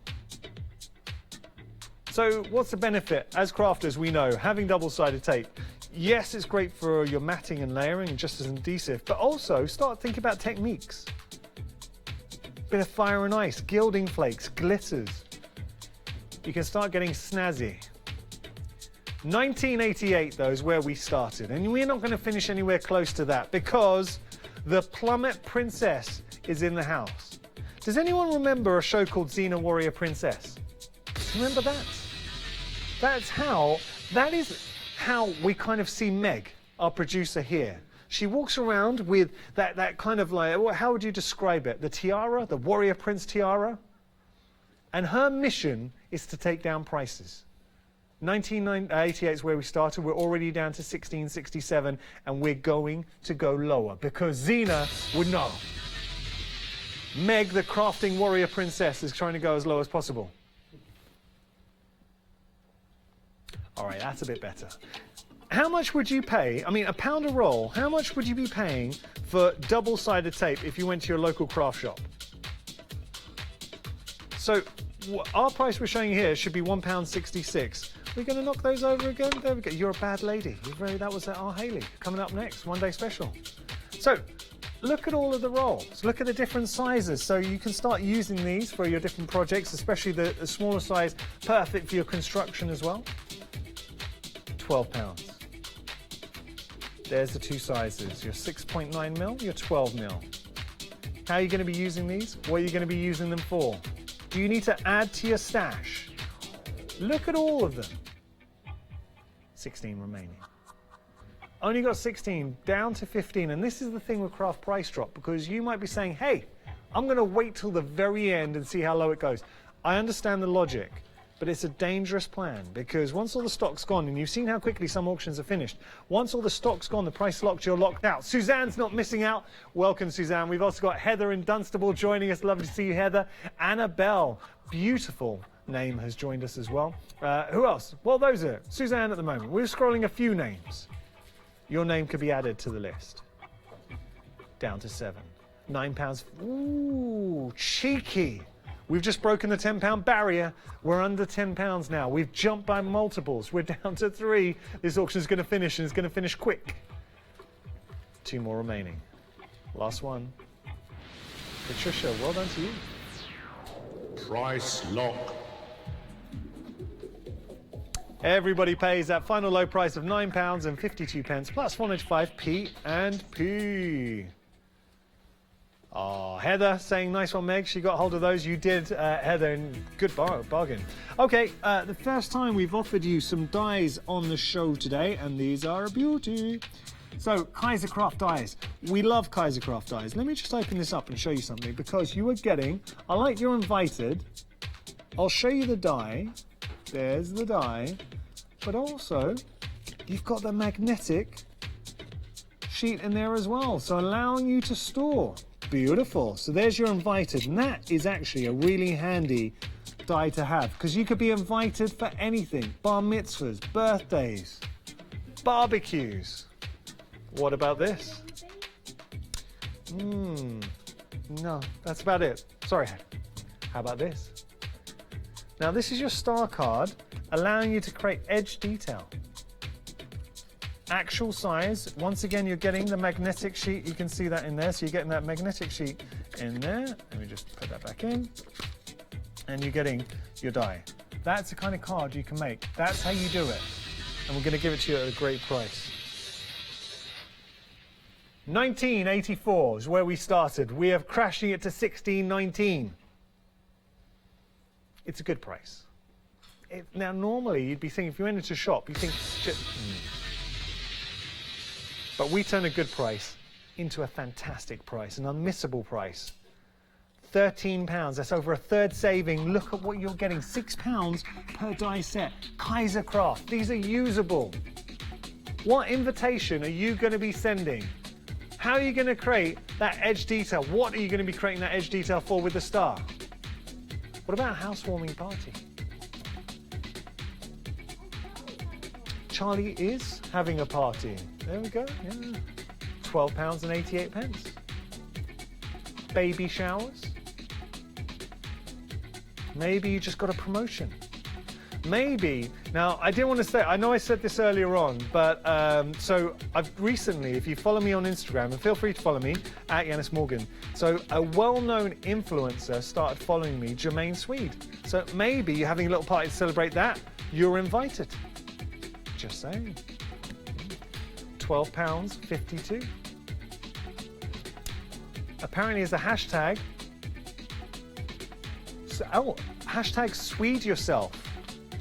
So what's the benefit? As crafters, we know having double-sided tape, yes, it's great for your matting and layering, just as adhesive, but also start thinking about techniques. Bit of fire and ice, gilding flakes, glitters. You can start getting snazzy. 1988, though, is where we started, and we're not going to finish anywhere close to that because the Plummet Princess is in the house. Does anyone remember a show called Xena Warrior Princess? Remember that? That is how we kind of see Meg, our producer here. She walks around with that kind of like, how would you describe it? The tiara, the warrior prince tiara? And her mission is to take down prices. 1988 is where we started. We're already down to 1667, and we're going to go lower because Xena would know. Meg, the crafting warrior princess, is trying to go as low as possible. All right, that's a bit better. How much would you pay? I mean, £1 a roll. How much would you be paying for double-sided tape if you went to your local craft shop? So our price we're showing here should be £1.66. We're going to knock those over again. There we go. You're a bad lady. That was our Haley. Coming up next, one day special. So look at all of the rolls. Look at the different sizes. So you can start using these for your different projects, especially the smaller size, perfect for your construction as well. £12. There's the 2 sizes, your 6.9mm, your 12mm. How are you going to be using these? What are you going to be using them for? Do you need to add to your stash? Look at all of them. 16 remaining. Only got 16, down to 15, and this is the thing with craft price drop, because you might be saying, hey, I'm going to wait till the very end and see how low it goes. I understand the logic. But it's a dangerous plan because once all the stock's gone, and you've seen how quickly some auctions are finished, once all the stock's gone, the price locked, you're locked out. Suzanne's not missing out. Welcome, Suzanne. We've also got Heather in Dunstable joining us. Lovely to see you, Heather. Annabelle, beautiful name, has joined us as well. Who else? Well, those are Suzanne at the moment. We're scrolling a few names. Your name could be added to the list. Down to 7. £9. Ooh, cheeky. We've just broken the £10 barrier. We're under £10 now. We've jumped by multiples. We're down to 3. This auction is going to finish, and it's going to finish quick. 2 more remaining. Last one. Patricia, well done to you. Price lock. Everybody pays that final low price of £9.52 plus 105p and P. Oh, Heather saying nice one, Meg. She got hold of those. You did, Heather, and good bargain. Okay, the first time we've offered you some dies on the show today, and these are a beauty. So, Kaisercraft dies. We love Kaisercraft dies. Let me just open this up and show you something, because you are getting, I like you're invited. I'll show you the die. There's the die. But also, you've got the magnetic sheet in there as well, so allowing you to store. Beautiful. So there's your invited, and that is actually a really handy die to have, because you could be invited for anything. Bar mitzvahs, birthdays, barbecues. What about this? No, that's about it. Sorry. How about this? Now this is your star card, allowing you to create edge detail. Actual size, once again you're getting the magnetic sheet, you can see that in there, so you're getting that magnetic sheet in there. Let me just put that back in. And you're getting your die. That's the kind of card you can make. That's how you do it. And we're going to give it to you at a great price. 1984 is where we started. We are crashing it to 1619. It's a good price. Now normally you'd be thinking, if you went into a shop, you think, but we turn a good price into a fantastic price, an unmissable price. £13, that's over a third saving. Look at what you're getting, £6 per die set. Kaisercraft, these are usable. What invitation are you going to be sending? How are you going to create that edge detail? What are you going to be creating that edge detail for with the star? What about a housewarming party? Charlie is having a party. There we go. Yeah. £12.88. Baby showers. Maybe you just got a promotion. Maybe. Now, I didn't want to say, I know I said this earlier on, but so I've recently, if you follow me on Instagram, and feel free to follow me at Yanis Morgan. So a well-known influencer started following me, Jermaine Swede. So maybe you're having a little party to celebrate that. You're invited. Just saying. £12.52. Apparently, as a hashtag. So, hashtag Swede yourself.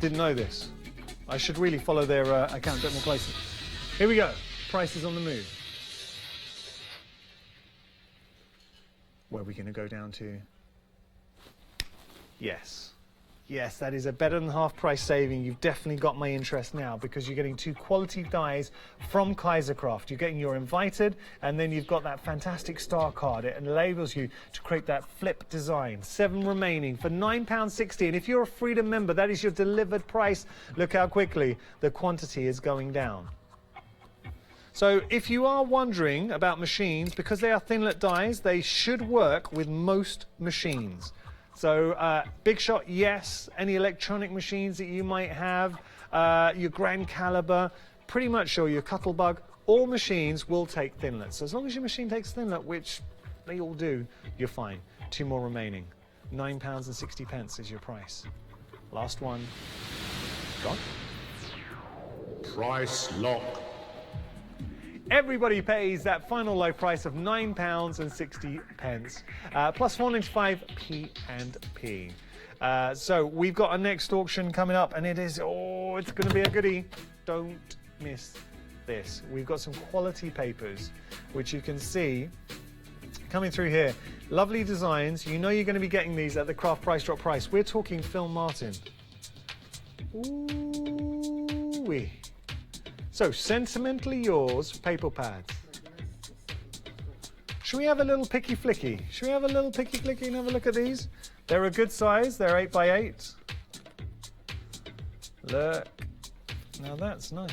Didn't know this. I should really follow their account a bit more closely. Here we go. Prices on the move. Where are we going to go down to? Yes. Yes, that is a better than half price saving. You've definitely got my interest now, because you're getting 2 quality dies from Kaisercraft. You're getting your invited, and then you've got that fantastic star card. It enables you to create that flip design. 7 remaining for £9.60. And if you're a Freedom member, that is your delivered price. Look how quickly the quantity is going down. So if you are wondering about machines, because they are thinlet dies, they should work with most machines. So Big Shot, yes. Any electronic machines that you might have, your Grand Caliber, pretty much sure your Cuttlebug, all machines will take thinlets. So as long as your machine takes thinlet, which they all do, you're fine. 2 more remaining. £9.60 is your price. Last one. Gone. Price lock. Everybody pays that final low price of £9.60, plus 195p and P. So we've got a next auction coming up, and it is, it's going to be a goodie. Don't miss this. We've got some quality papers, which you can see coming through here. Lovely designs. You know you're going to be getting these at the Craft Price Drop price. We're talking Phil Martin. Ooh-wee. So, Sentimentally Yours paper pads. Should we have a little picky flicky? Should we have a little picky flicky and have a look at these? They're a good size. They're 8 by 8. Look. Now that's nice.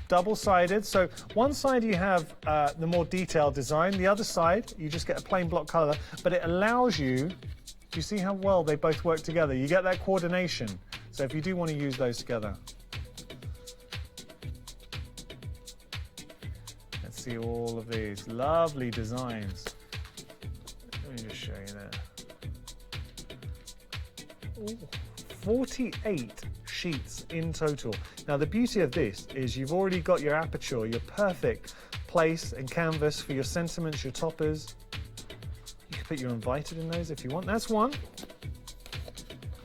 Double-sided. So one side you have the more detailed design. The other side, you just get a plain block color. But it allows you, do you see how well they both work together? You get that coordination. So if you do want to use those together. Let's see all of these lovely designs. Let me just show you there. Ooh, 48 sheets in total. Now the beauty of this is you've already got your aperture, your perfect place and canvas for your sentiments, your toppers. You can put your invited in those if you want. That's one.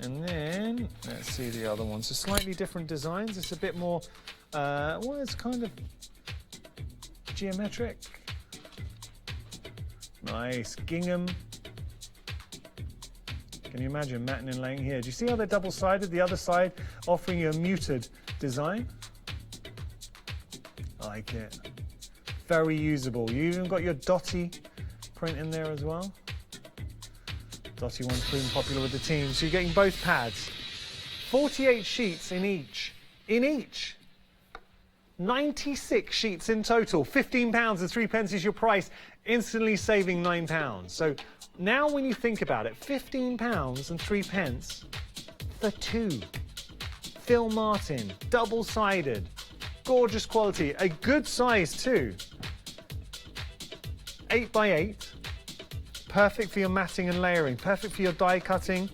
And then let's see the other ones. So slightly different designs. It's a bit more, well, it's kind of geometric. Nice gingham. Can you imagine matting and laying here? Do you see how they're double-sided? The other side offering you a muted design. I like it. Very usable. You even got your dotty print in there as well. Dotty one's proving popular with the team. So you're getting both pads. 48 sheets in each. In each. 96 sheets in total. £15 and 3 pence is your price, instantly saving £9. So now when you think about it, £15 and 3 pence for two. Phil Martin, double-sided, gorgeous quality, a good size too. 8 by 8, perfect for your matting and layering, perfect for your die cutting,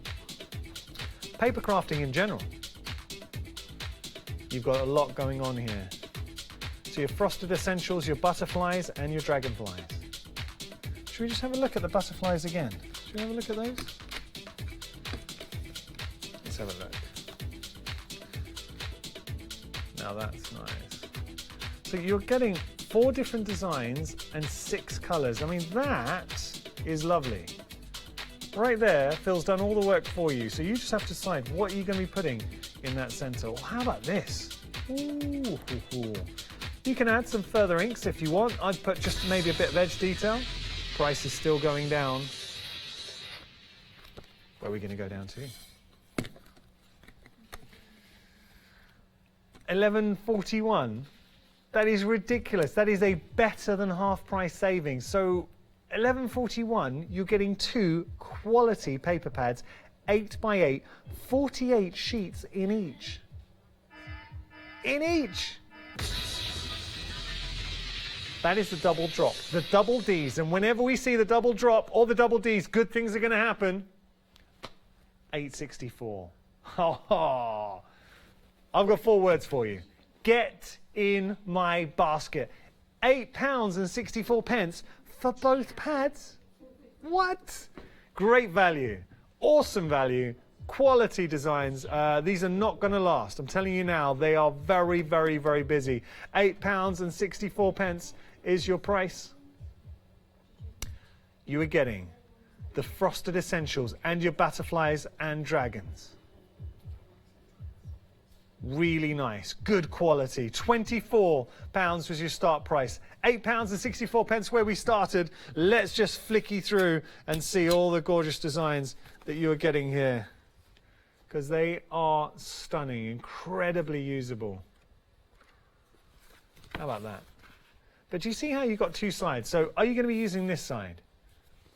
paper crafting in general. You've got a lot going on here. So your frosted essentials, your butterflies and your dragonflies. Should we just have a look at the butterflies again? Should we have a look at those? Let's have a look. Now that's nice. So you're getting 4 different designs and 6 colours. I mean, that is lovely. Right there, Phil's done all the work for you. So you just have to decide what you're going to be putting in that centre. Well, how about this? Ooh. You can add some further inks if you want. I'd put just maybe a bit of edge detail. Price is still going down. Where are we going to go down to? $11.41. That is ridiculous. That is a better than half price savings. So $11.41, you're getting 2 quality paper pads, 8 by 8, 48 sheets in each. In each. That is the double drop, the double Ds. And whenever we see the double drop or the double Ds, good things are going to happen. $8.64. Oh, I've got 4 words for you. Get in my basket. £8.64 for both pads. What? Great value. Awesome value. Quality designs. These are not going to last. I'm telling you now, they are very, very, very busy. £8.64 is your price. You are getting the frosted essentials and your butterflies and dragons. Really nice, good quality. £24 was your start price. £8.64 where we started. Let's just flicky through and see all the gorgeous designs that you are getting here, because they are stunning, incredibly usable. How about that? But do you see how you've got 2 sides? So are you going to be using this side?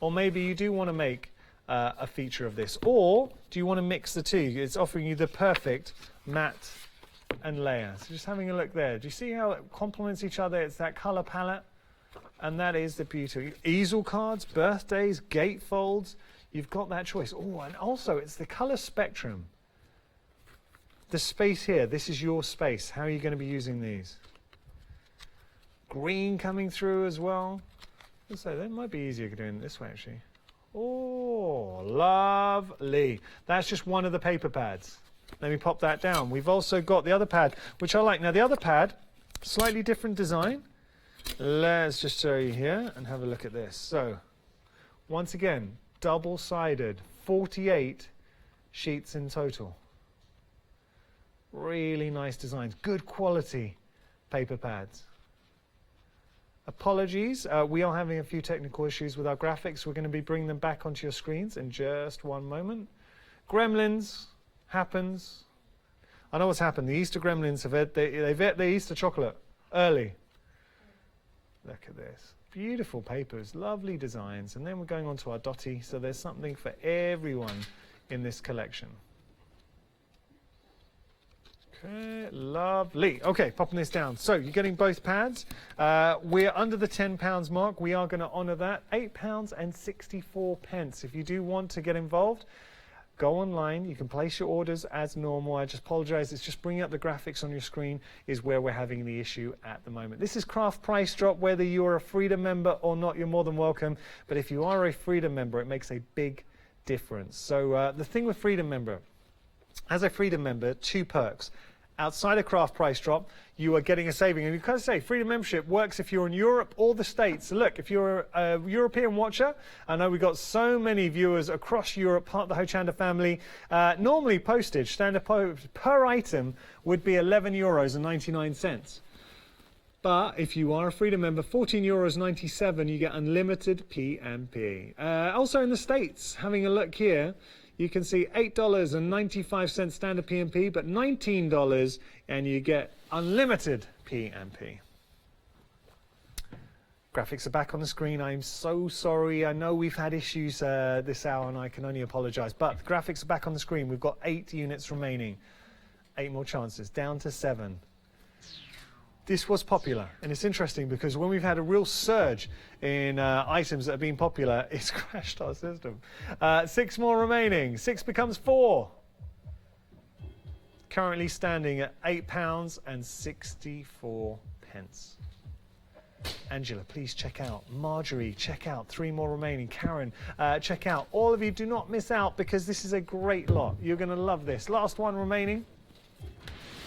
Or maybe you do want to make a feature of this. Or do you want to mix the two? It's offering you the perfect matte and layer. So just having a look there. Do you see how it complements each other? It's that color palette. And that is the beauty. Easel cards, birthdays, gatefolds. You've got that choice. Oh, and also it's the color spectrum. The space here, this is your space. How are you going to be using these? Green coming through as well. So that might be easier doing it this way actually. Oh, lovely. That's just one of the paper pads. Let me pop that down. We've also got the other pad, which I like. Now the other pad, slightly different design. Let's just show you here and have a look at this. So, once again, double-sided, 48 sheets in total. Really nice designs, good quality paper pads. Apologies, we are having a few technical issues with our graphics. We're going to be bringing them back onto your screens in just one moment. Gremlins happens. I know what's happened. The Easter Gremlins they've ate their Easter chocolate early. Look at this. Beautiful papers, lovely designs. And then we're going on to our Dotty, so there's something for everyone in this collection. Okay, lovely. Okay, popping this down. So you're getting both pads. We're under the £10 mark. We are going to honour that. £8.64. If you do want to get involved, go online. You can place your orders as normal. I just apologise. It's just bringing up the graphics on your screen is where we're having the issue at the moment. This is Craft Price Drop. Whether you're a Freedom member or not, you're more than welcome. But if you are a Freedom member, it makes a big difference. So the thing with Freedom member, as a Freedom member, 2 perks. Outside of Craft Price Drop, you are getting a saving. And you can say Freedom membership works if you're in Europe or the States. So look, if you're a European watcher, I know we've got so many viewers across Europe, part of the Hochanda family. Normally postage, standard per item, would be €11.99. But if you are a Freedom member, €14.97, you get unlimited PMP. Also in the States, having a look here, you can see $8.95 standard PMP, but $19 and you get unlimited PMP. Graphics are back on the screen. I'm so sorry. I know we've had issues this hour and I can only apologise, but the graphics are back on the screen. We've got 8 units remaining. 8 more chances, down to 7. This was popular, and it's interesting because when we've had a real surge in items that have been popular, it's crashed our system. 6 more remaining. 6 becomes 4. Currently standing at £8.64. Angela, please check out. Marjorie, check out. 3 more remaining. Karen, check out. All of you, do not miss out because this is a great lot. You're going to love this. Last one remaining.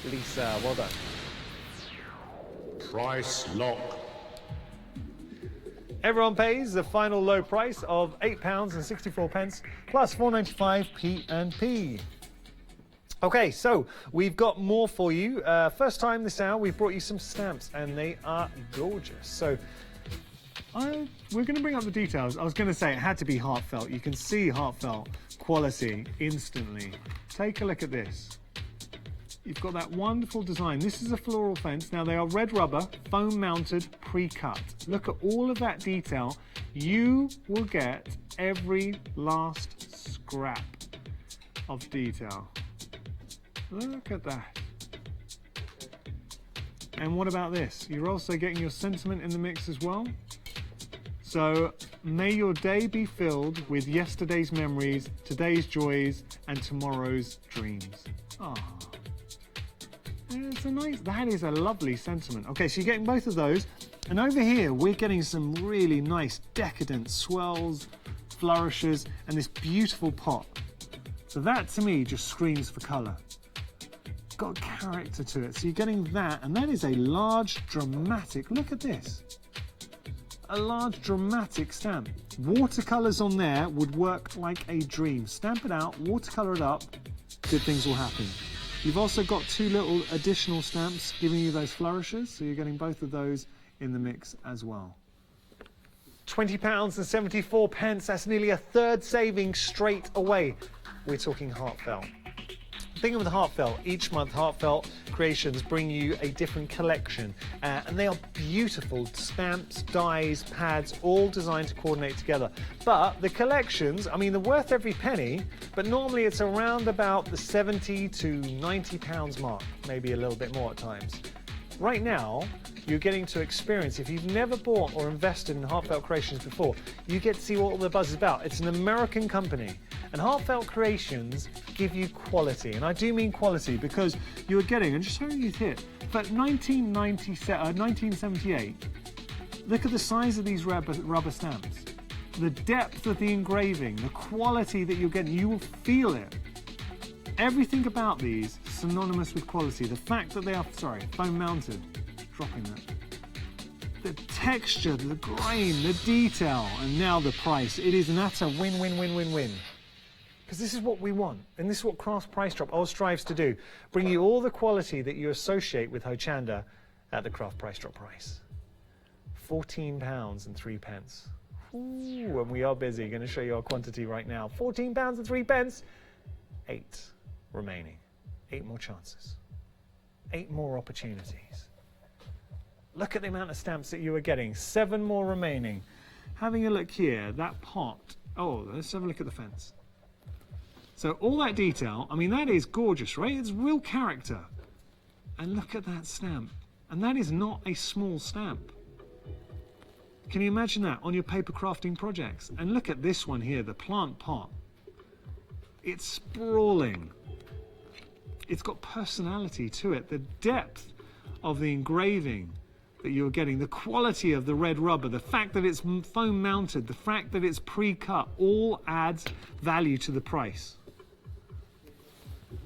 Lisa, well done. Price lock. Everyone pays the final low price of £8.64 plus £4.95 P&P. Okay, so we've got more for you. First time this hour, we've brought you some stamps and they are gorgeous. So we're going to bring up the details. I was going to say it had to be heartfelt. You can see heartfelt quality instantly. Take a look at this. You've got that wonderful design. This is a floral fence. Now they are red rubber, foam mounted, pre-cut. Look at all of that detail. You will get every last scrap of detail. Look at that. And what about this? You're also getting your sentiment in the mix as well. So may your day be filled with yesterday's memories, today's joys, and tomorrow's dreams. Ah. It's a nice, that is a lovely sentiment. Okay, so you're getting both of those. And over here, we're getting some really nice decadent swells, flourishes, and this beautiful pot. So that, to me, just screams for colour. Got character to it. So you're getting that, and that is a large, dramatic, look at this. A large, dramatic stamp. Watercolours on there would work like a dream. Stamp it out, watercolour it up, good things will happen. You've also got 2 little additional stamps giving you those flourishes, so you're getting both of those in the mix as well. £20.74, that's nearly a third saving straight away. We're talking heartfelt. Thinking with heartfelt, each month Heartfelt Creations bring you a different collection and they are beautiful stamps, dies, pads, all designed to coordinate together. But the collections, I mean, they're worth every penny, but normally it's around about the £70 to £90 mark, maybe a little bit more at times. Right now, you're getting to experience, if you've never bought or invested in Heartfelt Creations before, you get to see what all the buzz is about. It's an American company, and Heartfelt Creations give you quality, and I do mean quality because you're getting, and just showing you here, but 1978, look at the size of these rubber stamps, the depth of the engraving, the quality that you're getting, you will feel it. Everything about these synonymous with quality. The fact that they are, foam mounted, dropping that. The texture, the grain, the detail, and now the price. It is an utter win, win, win, win, win. Because this is what we want, and this is what Craft Price Drop all strives to do. Bring you all the quality that you associate with Hochanda at the Craft Price Drop price. £14.03. Ooh, and we are busy. Going to show you our quantity right now. £14.03. 8 remaining. 8 more chances. 8 more opportunities. Look at the amount of stamps that you are getting. 7 more remaining. Having a look here, that pot. Oh, let's have a look at the fence. So all that detail, I mean, that is gorgeous, right? It's real character. And look at that stamp. And that is not a small stamp. Can you imagine that on your paper crafting projects? And look at this one here, the plant pot. It's sprawling. It's got personality to it. The depth of the engraving that you're getting, the quality of the red rubber, the fact that it's foam mounted, the fact that it's pre-cut, all adds value to the price.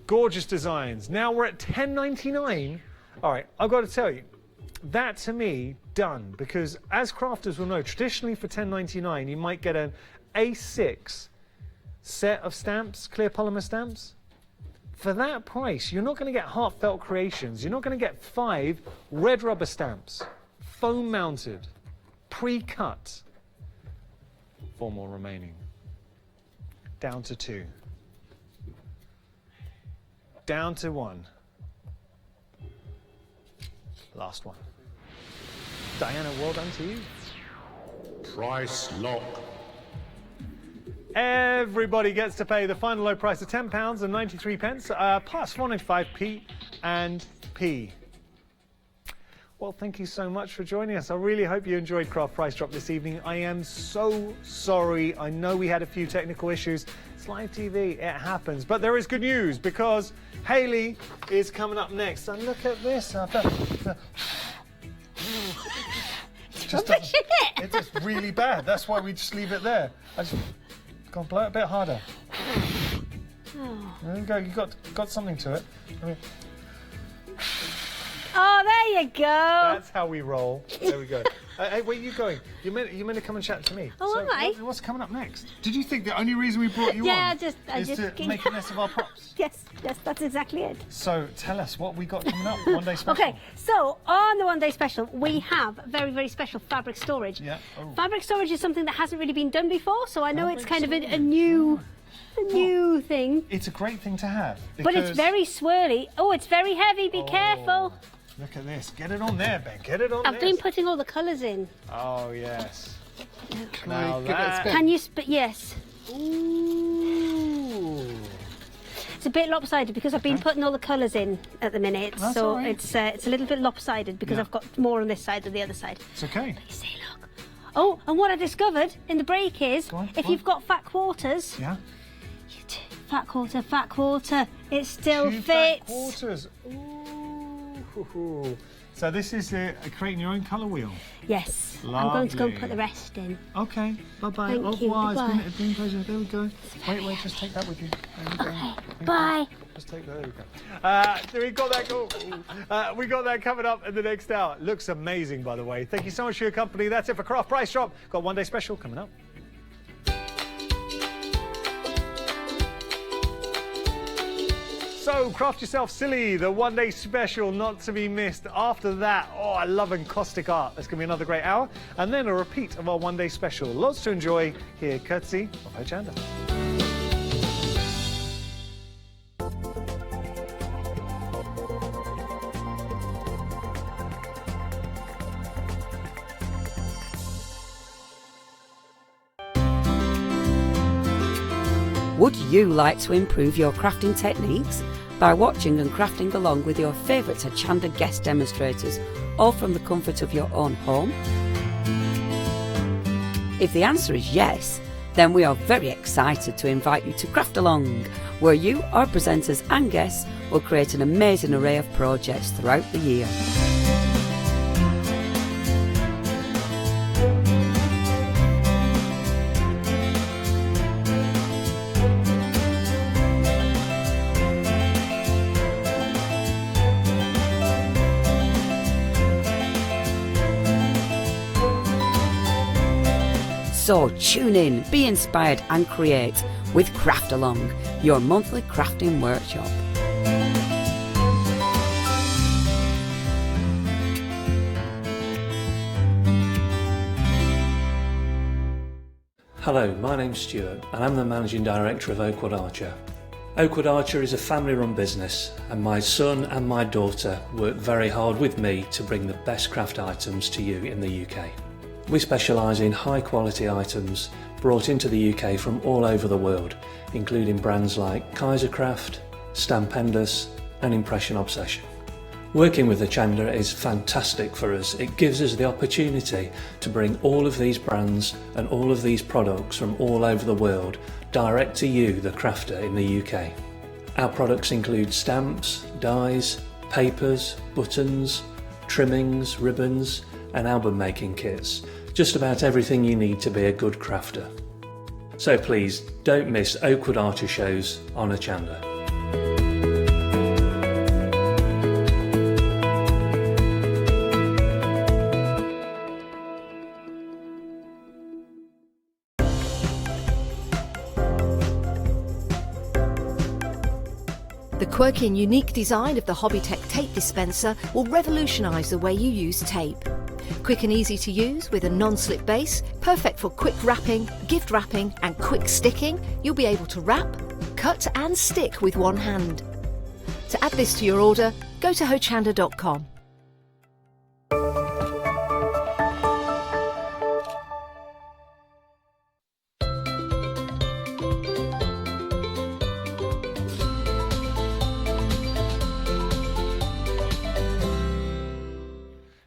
Gorgeous designs. Now we're at $10.99. All right, I've got to tell you, that to me, done. Because as crafters will know, traditionally for $10.99, you might get an A6 set of stamps, clear polymer stamps. For that price, you're not going to get heartfelt creations. You're not going to get 5 red rubber stamps, foam mounted, pre-cut. 4 more remaining. Down to 2. Down to 1. Last one. Diana, well done to you. Price lock. Everybody gets to pay the final low price of £10.93, plus 105p and p. Well, thank you so much for joining us. I really hope you enjoyed Craft Price Drop this evening. I am so sorry. I know we had a few technical issues. It's live TV, it happens. But there is good news because Hayley is coming up next. And look at this. It's just really bad. That's why we just leave it there. I just go blow it a bit harder. There you go. You got something to it. I mean, oh, there you go. that's how we roll. There we go. Hey, where are you going? You meant to come and chat to me. Oh, am I? What's coming up next? Did you think the only reason we brought you Yeah, on I is just to make a mess of our props? Yes, that's exactly it. So tell us what we got coming up. One day special. Okay, so on the 1 day special, we have very, very special fabric storage. Yeah. Oh. Fabric storage is something that hasn't really been done before, so I know it's Fabric kind of a storage. new thing. It's a great thing to have. But it's because- very swirly. Oh, it's very heavy. Be careful. Look at this. Get it on there, Ben. Get it on there. I've been putting all the colours in. Oh, yes. Now Now that... Can you yes. Ooh. It's a bit lopsided because I've been putting all the colours in at the minute, That's so all right. it's a little bit lopsided because Yeah. I've got more on this side than the other side. It's okay. You see, look. Oh, and what I discovered in the break is Go on, if go on. you've got fat quarters, Yeah. fat quarter, it still 2 fat fits. quarters. Ooh. So this is creating your own colour wheel. Yes, I'm going to go and Lovely. put the rest in. Okay. Bye-bye. Thank Au you, revoir. goodbye. It's been a pleasure. There we go. Wait. Just take that with you. There you go. Thank you. Bye. Just take that. There we go. We got that. We got that coming up in the next hour. Looks amazing, by the way. Thank you so much for your company. That's it for Craft Price Drop. Got 1 day special coming up. So, Craft Yourself Silly, the 1 day special not to be missed. After that, oh, I love encaustic art. That's going to be another great hour. And then a repeat of our 1 day special. Lots to enjoy here, courtesy of Hochanda. Would you like to improve your crafting techniques by watching and crafting along with your favourite Hochanda guest demonstrators, all from the comfort of your own home? If the answer is yes, then we are very excited to invite you to Craft Along, where you, our presenters and guests, will create an amazing array of projects throughout the year. So tune in, be inspired and create with Craft Along, your monthly crafting workshop. Hello, my name's Stuart and I'm the Managing Director of Oakwood Archer. Oakwood Archer is a family-run business and my son and my daughter work very hard with me to bring the best craft items to you in the UK. We specialise in high-quality items brought into the UK from all over the world, including brands like Kaisercraft, Stampendous and Impression Obsession. Working with Hochanda is fantastic for us. It gives us the opportunity to bring all of these brands and all of these products from all over the world direct to you, the crafter in the UK. Our products include stamps, dies, papers, buttons, trimmings, ribbons and album making kits. Just about everything you need to be a good crafter. So please don't miss Oakwood Archer shows on Hochanda. The quirky and unique design of the Hobbytech tape dispenser will revolutionise the way you use tape. Quick and easy to use with a non-slip base, perfect for quick wrapping, gift wrapping and quick sticking, you'll be able to wrap, cut and stick with one hand. To add this to your order, go to hochanda.com.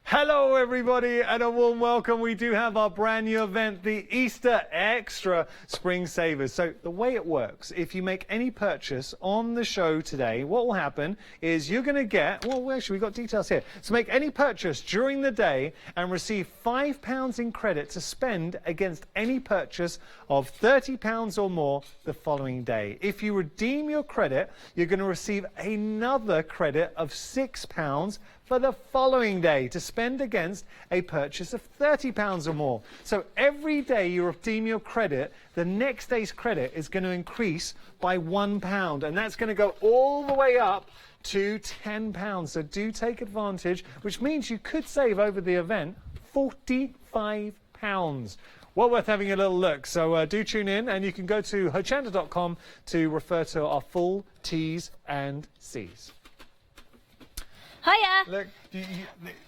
Hello everybody and a warm welcome. We do have our brand new event, the Easter Extra Spring Savers. So the way it works, if you make any purchase on the show today, what will happen is you're going to get, well actually we've got details here. So make any purchase during the day and receive £5 in credit to spend against any purchase of £30 or more the following day. If you redeem your credit, you're going to receive another credit of £6 for the following day to spend against a purchase of £30 or more. So every day you redeem your credit, the next day's credit is going to increase by £1, and that's going to go all the way up to £10. So do take advantage, which means you could save over the event £45. Well worth having a little look. So do tune in, and you can go to hochanda.com to refer to our full T's and C's. Hiya. Look,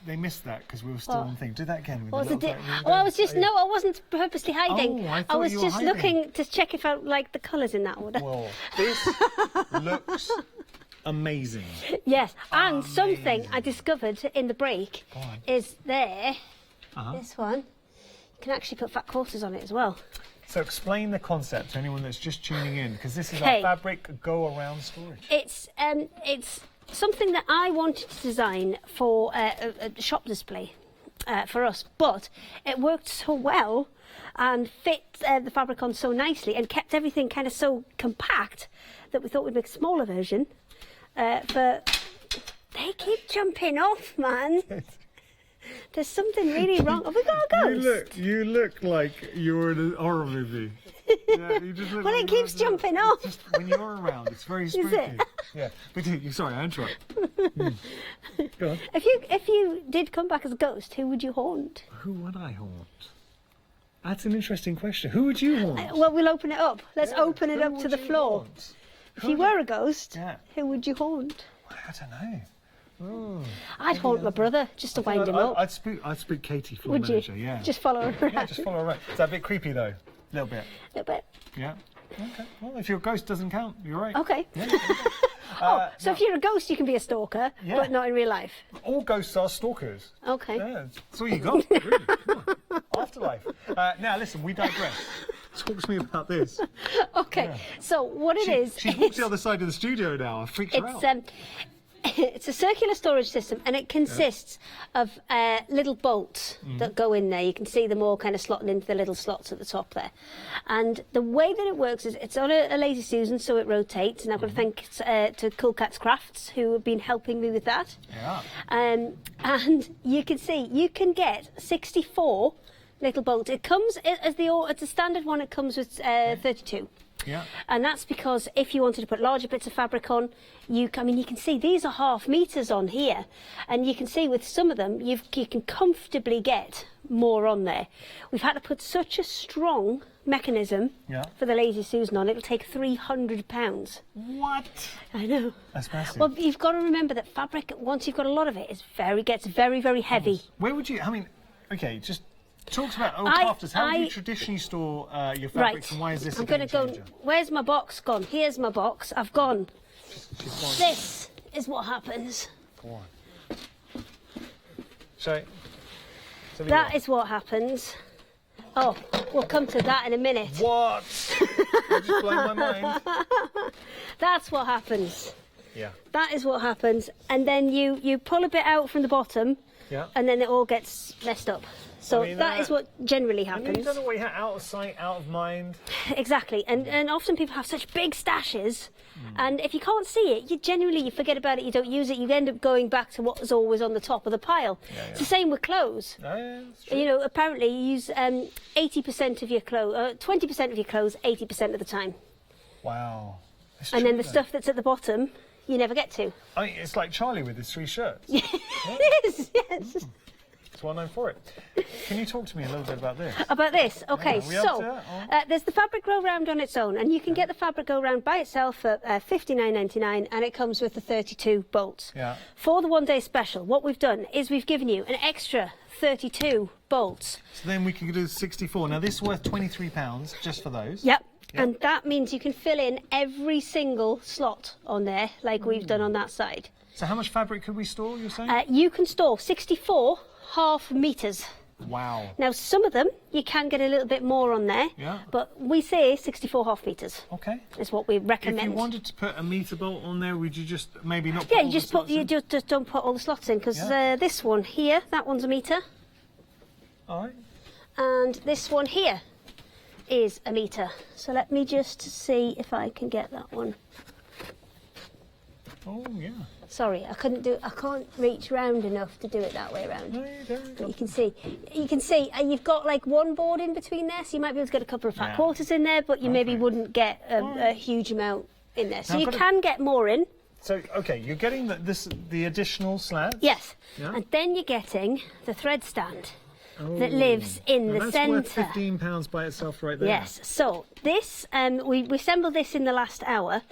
they missed that because we were still on the thing. Do that again. With What was the it? little Oh, I was just I wasn't purposely hiding. Oh, I I thought was you were just hiding. looking to check if I liked the colours in that order. Well, this looks amazing. Yes, and something I discovered in the break is there. This one. You can actually put fat quarters on it as well. So explain the concept to anyone that's just tuning in, because this is Okay. our fabric go-around storage. It's something that I wanted to design for a shop display for us, but it worked so well and fit the fabric on so nicely and kept everything kind of so compact that we thought we'd make a smaller version for... They keep jumping off, man. There's something really wrong. Have we got a ghost? You look like you're in a horror movie. Yeah, you just look Well, like it keeps jumping off. Just when you're around, it's very spooky. it? Yeah, but sorry, I interrupt. Go on. If you did come back as a ghost, who would you haunt? Who would I haunt? That's an interesting question. Who would you haunt? Well, we'll open it up. Let's Yeah, open it who up to would the you floor. haunt? If you were a ghost, Yeah. who would you haunt? I don't know. I'd haunt my brother just to wind him up. I'd speak Katie, floor Would you? manager. Yeah. Just follow her around. Yeah, just follow her around. Is that a bit creepy though? A little bit. A little bit. Yeah. Okay. Well, if your ghost doesn't count, you're right. Okay. Yeah. So if you're a ghost, you can be a stalker, Yeah. but not in real life. All ghosts are stalkers. Okay. Yeah, that's all you got. Really. Come on. Afterlife. Now listen, we digress. Talk to me about this. Okay. Yeah. So what it is? She's walked the other side of the studio now. I freaked her out. It's a circular storage system, and it consists of little bolts that go in there. You can see them all kind of slotting into the little slots at the top there. And the way that it works is it's on a Lazy Susan, so it rotates. And I've got to thank to Cool Cats Crafts, who have been helping me with that. Yeah. And you can see you can get 64 little bolts. It comes as the standard one. It comes with 32. Yeah. And that's because if you wanted to put larger bits of fabric on, you can see these are 1/2 meters on here, and you can see with some of them you can comfortably get more on there. We've had to put such a strong mechanism for the Lazy Susan on. It'll take 300 pounds. What? I know. That's massive. Well, you've got to remember that fabric, once you've got a lot of it, gets very, very heavy. Where would you? I mean, okay, just talk about old crafters. How do you traditionally store your fabrics, and why is this? I'm going to go. Where's my box gone? Here's my box. I've gone. This is what happens. Go on. So that is what happens. Oh, we'll come to that in a minute. What? You just blown my mind. That's what happens. Yeah. That is what happens, and then you pull a bit out from the bottom, and then it all gets messed up. So that is what generally happens. And you don't know what you have, out of sight, out of mind. Exactly, and often people have such big stashes, and if you can't see it, you forget about it, you don't use it, you end up going back to what was always on the top of the pile. It's the same with clothes. That's true. You know, apparently you use 80% of your clothes, 20% of your clothes 80% of the time. Wow. And then the stuff that's at the bottom, you never get to. I mean, it's like Charlie with his 3 shirts. It is, yes. It's well known for it. Can you talk to me a little bit about this? About this? Okay, so there's the fabric go round on its own, and you can get the fabric go round by itself for $59.99, and it comes with the 32 bolts. Yeah. For the one-day special, what we've done is we've given you an extra 32 bolts. So then we can do 64. Now this is worth £23 just for those. Yep. And that means you can fill in every single slot on there, like we've done on that side. So how much fabric could we store, you're saying? You can store 64 1/2 meters. Wow. Now, some of them, you can get a little bit more on there, but we say 64 1/2 meters. Okay. Is what we recommend. If you wanted to put a meter bolt on there, would you just maybe not put Yeah, all you just don't put all the slots in, because this one here, that one's a meter. All right. And this one here is a meter. So let me just see if I can get that one. Oh, yeah. Sorry, I can't reach round enough to do it that way around. No, you don't. But you can see, you've got like one board in between there, so you might be able to get a couple of fat quarters in there, but you maybe wouldn't get a huge amount in there. So now you can get more in. So, okay, you're getting the additional slats? Yes, Yeah. and then you're getting the thread stand that lives in the centre. That's worth £15 by itself right there. Yes, so this, we assembled this in the last hour,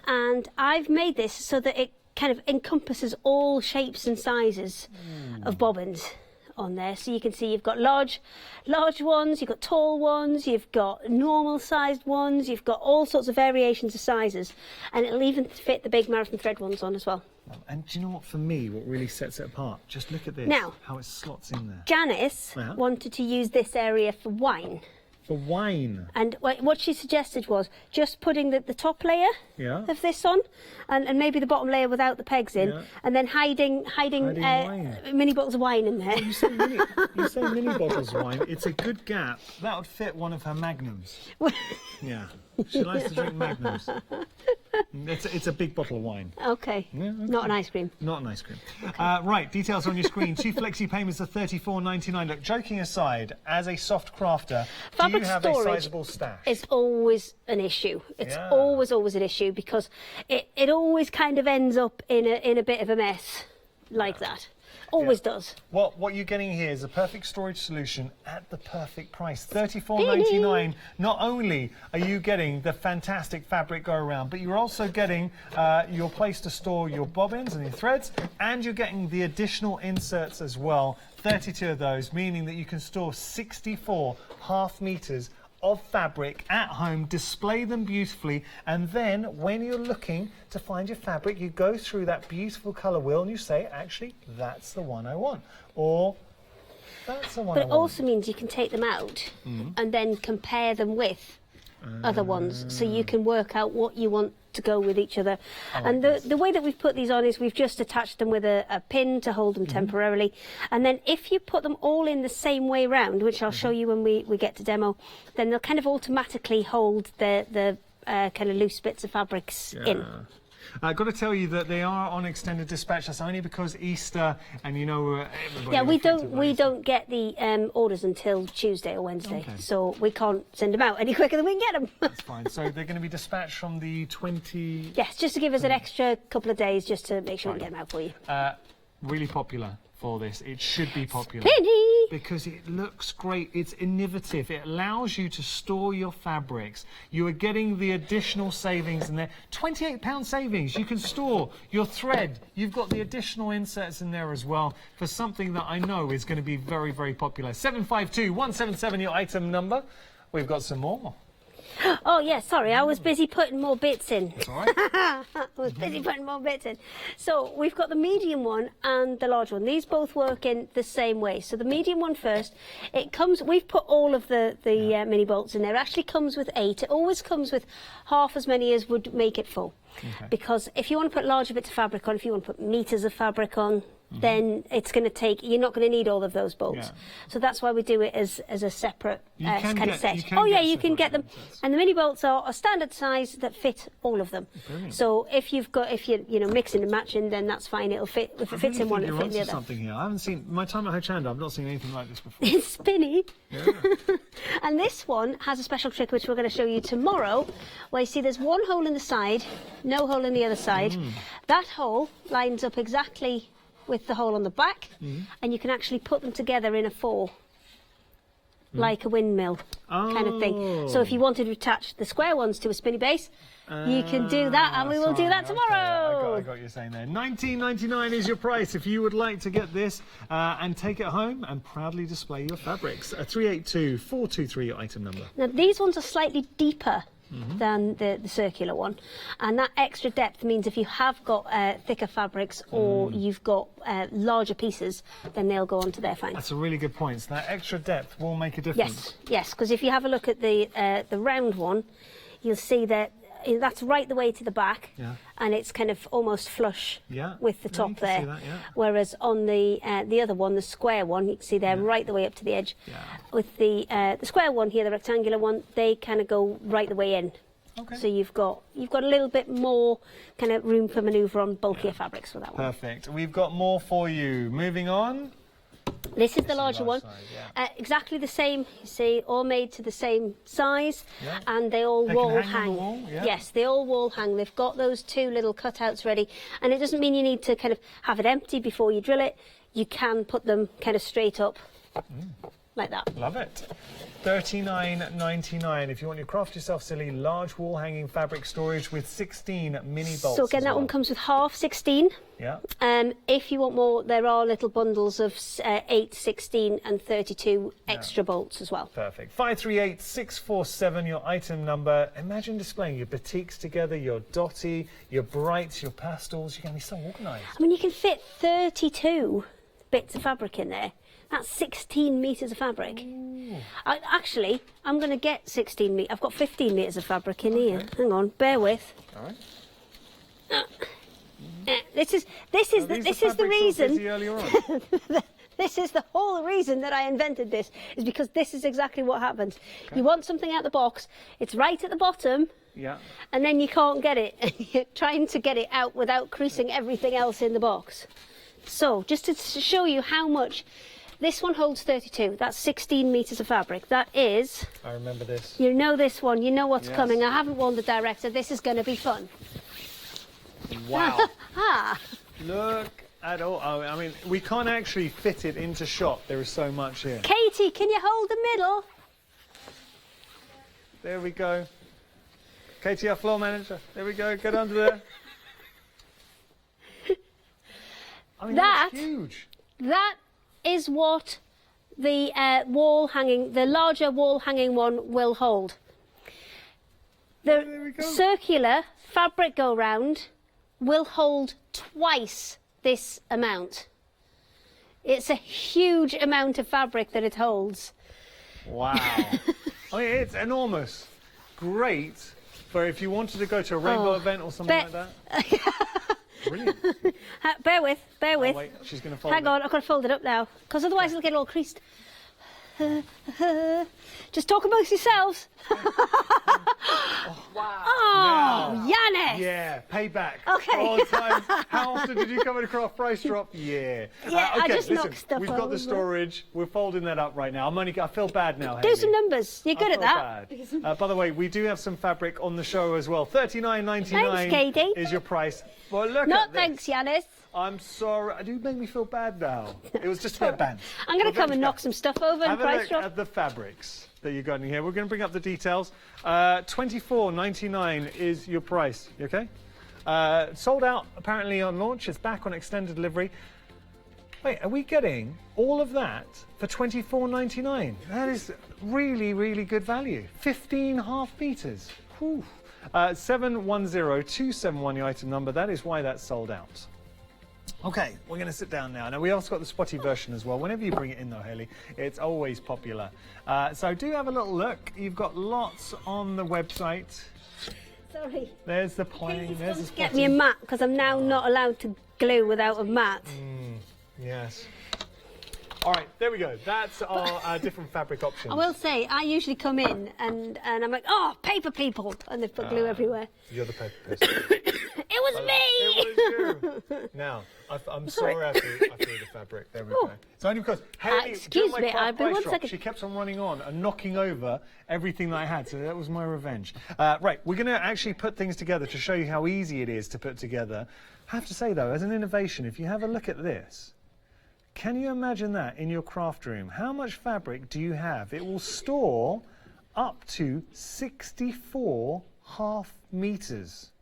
and I've made this so that it kind of encompasses all shapes and sizes of bobbins on there. So you can see you've got large ones, you've got tall ones, you've got normal sized ones, you've got all sorts of variations of sizes, and it'll even fit the big marathon thread ones on as well. And do you know what, for me, what really sets it apart? Just look at this, Now, how it slots in there. Janice wanted to use this area for wine. For wine? And what she suggested was just putting the top layer of this on, and maybe the bottom layer without the pegs in, and then hiding mini bottles of wine in there. You say mini bottles of wine. It's a good gap. That would fit one of her magnums. Yeah. She likes to drink magnums. It's a big bottle of wine. Okay. Yeah, okay. Not an ice cream. Not an ice cream. Right, details on your screen. 2 flexi payments of $34.99. Look, joking aside, as a soft crafter, do you have a sizable stash? It's always an issue. It's always an issue, because it always kind of ends up in a bit of a mess like that. Always does. Well, what you're getting here is a perfect storage solution at the perfect price. $34.99. Not only are you getting the fantastic fabric go around, but you're also getting your place to store your bobbins and your threads, and you're getting the additional inserts as well. 32 of those, meaning that you can store 64 1/2 meters of fabric at home, display them beautifully, and then when you're looking to find your fabric, you go through that beautiful colour wheel and you say, actually, that's the one I want, or that's the one I want. But it also means you can take them out and then compare them with other ones, so you can work out what you want to go with each other. And the way that we've put these on is we've just attached them with a pin to hold them temporarily, and then if you put them all in the same way round, which I'll show you when we get to demo, then they'll kind of automatically hold the kind of loose bits of fabrics in. Got to tell you that they are on extended dispatch. That's only because Easter, and you know, everybody. Yeah, we affected by we Easter. don't get the orders until Tuesday or Wednesday, Okay. so we can't send them out any quicker than we can get them. That's fine. So they're going to be dispatced from the 20. Yes, just to give us an extra couple of days, just to make sure we Fine. can get them out for you. Really popular for this. It should be popular. Penny! Because it looks great. It's innovative. It allows you to store your fabrics. You are getting the additional savings in there. £28 savings. You can store your thread. You've got the additional inserts in there as well for something that I know is going to be very, very popular. 752-177, your item number. We've got some more. Oh, yeah, sorry, I was busy putting more bits in. That's all right. I was busy putting more bits in. So we've got the medium one and the large one. These both work in the same way. So the medium one first, it comes, we've put all of the mini bolts in there. It actually comes with 8. It always comes with half as many as would make it full. Okay. Because if you want to put larger bits of fabric on, if you want to put meters of fabric on, then it's going to take, you're not going to need all of those bolts. Yeah. So that's why we do it as a separate kind of set. You can Oh yeah, get you can get them. separate And the mini bolts are a standard size that fit all of them. Brilliant. So if you're mixing and matching, then that's fine. It'll fit. If it fits in one, it'll fit in the other. Something here. I haven't seen my time at Hochanda. I've not seen anything like this before. It's spinny. Yeah. And this one has a special trick which we're going to show you tomorrow, where you see there's one hole in the side, no hole in the other side. That hole lines up exactly with the hole on the back, and you can actually put them together in a 4, like a windmill kind of thing. So if you wanted to attach the square ones to a spinny base, you can do that, and we will do that tomorrow. I got what you're saying there. $19.99 is your price if you would like to get this and take it home and proudly display your fabrics. 382-423, your item number. Now these ones are slightly deeper than the circular one, and that extra depth means if you have got thicker fabrics or you've got larger pieces, then they'll go onto there fine. That's a really good point. So that extra depth will make a difference. Yes, because if you have a look at the round one, you'll see that that's right the way to the back, and it's kind of almost flush with the top there. See that, Whereas on the other one, the square one, you can see they're right the way up to the edge. With the square one here, the rectangular one, they kind of go right the way in. Okay. So you've got a little bit more kind of room for manoeuvre on bulkier fabrics for that one. Perfect. We've got more for you. Moving on. This is the larger one. Size, exactly the same, you see, all made to the same size, and they all wall hang. On the wall, Yes, they all wall hang. They've got those 2 little cutouts ready, and it doesn't mean you need to kind of have it empty before you drill it. You can put them kind of straight up like that. Love it. $39.99 if you want your Craft Yourself Silly large wall hanging fabric storage with 16 mini bolts. So again, that one comes with half 16. Yeah. If you want more, there are little bundles of 8, 16 and 32 extra bolts as well. Perfect. 538-647, your item number. Imagine displaying your batiks together, your dotty, your brights, your pastels. You're going to be so organised. I mean, you can fit 32 bits of fabric in there. That's 16 metres of fabric. I'm going to get 16 metres. I've got 15 metres of fabric in here. Hang on, bear with. All right. This is the reason. This is the whole reason that I invented this, is because this is exactly what happens. You want something out the box, it's right at the bottom, and then you can't get it. You're trying to get it out without creasing everything else in the box. So, just to show you how much, this one holds 32. That's 16 metres of fabric. That is... I remember this. You know this one. You know what's coming. I haven't warned the director. This is going to be fun. Wow. Look at all. I mean, we can't actually fit it into shot. There is so much here. Katie, can you hold the middle? There we go. Katie, our floor manager. There we go. Get under there. I mean, that's huge. That is what the the larger wall hanging one will hold. The circular fabric go round will hold twice this amount. It's a huge amount of fabric that it holds. Wow. I mean, it's enormous. Great for if you wanted to go to a rainbow event or something like that. Brilliant. Bear with. Oh, wait, she's going to fold Hang on, I've got to fold it up now, because otherwise it'll get all creased. Just talk amongst yourselves. Oh, Yanis! Yeah, payback. Okay. All the time. How often did you come in Craft Price Drop? Yeah. Yeah, I okay, just listen, knocked stuff we've got over. the storage. We're folding that up right now. I feel bad now, Do Hayley. some numbers. You're good at that. Bad. By the way, we do have some fabric on the show as well. $39.99 Thanks, Katie. is your price. Well, look Not at this. thanks, Yanis. I'm sorry. You make me feel bad now. It was just a bit of banter. I'm going to come Revenge and knock banter. some stuff over and Have a price look drop. at the fabrics that you got in here. We're going to bring up the details. $24.99 is your price. You okay? Sold out apparently on launch. It's back on extended delivery. Wait, are we getting all of that for $24.99? That is really, really good value. 15.5 meters. Whew. 710271, the item number. That is why that's sold out. Okay, we're going to sit down now. Now, we also got the spotty version as well. Whenever you bring it in, though, Hayley, it's always popular. So do have a little look. You've got lots on the website. Sorry. There's the plane. There's the spotty. Get me a mat, because I'm now not allowed to glue without a mat. Yes. All right, there we go. That's our different fabric options. I will say, I usually come in and I'm like, oh, paper people, and they've put glue everywhere. You're the paper person. It was me! It was you. Now, I'm sorry I threw the fabric. There we go. It's only because Hayley, excuse during my me, Craft I'll be Price one Drop, second. she kept on running on and knocking over everything that I had, so that was my revenge. Right, we're going to actually put things together to show you how easy it is to put together. I have to say, though, as an innovation, if you have a look at this, can you imagine that in your craft room? How much fabric do you have? It will store up to 64.5 meters.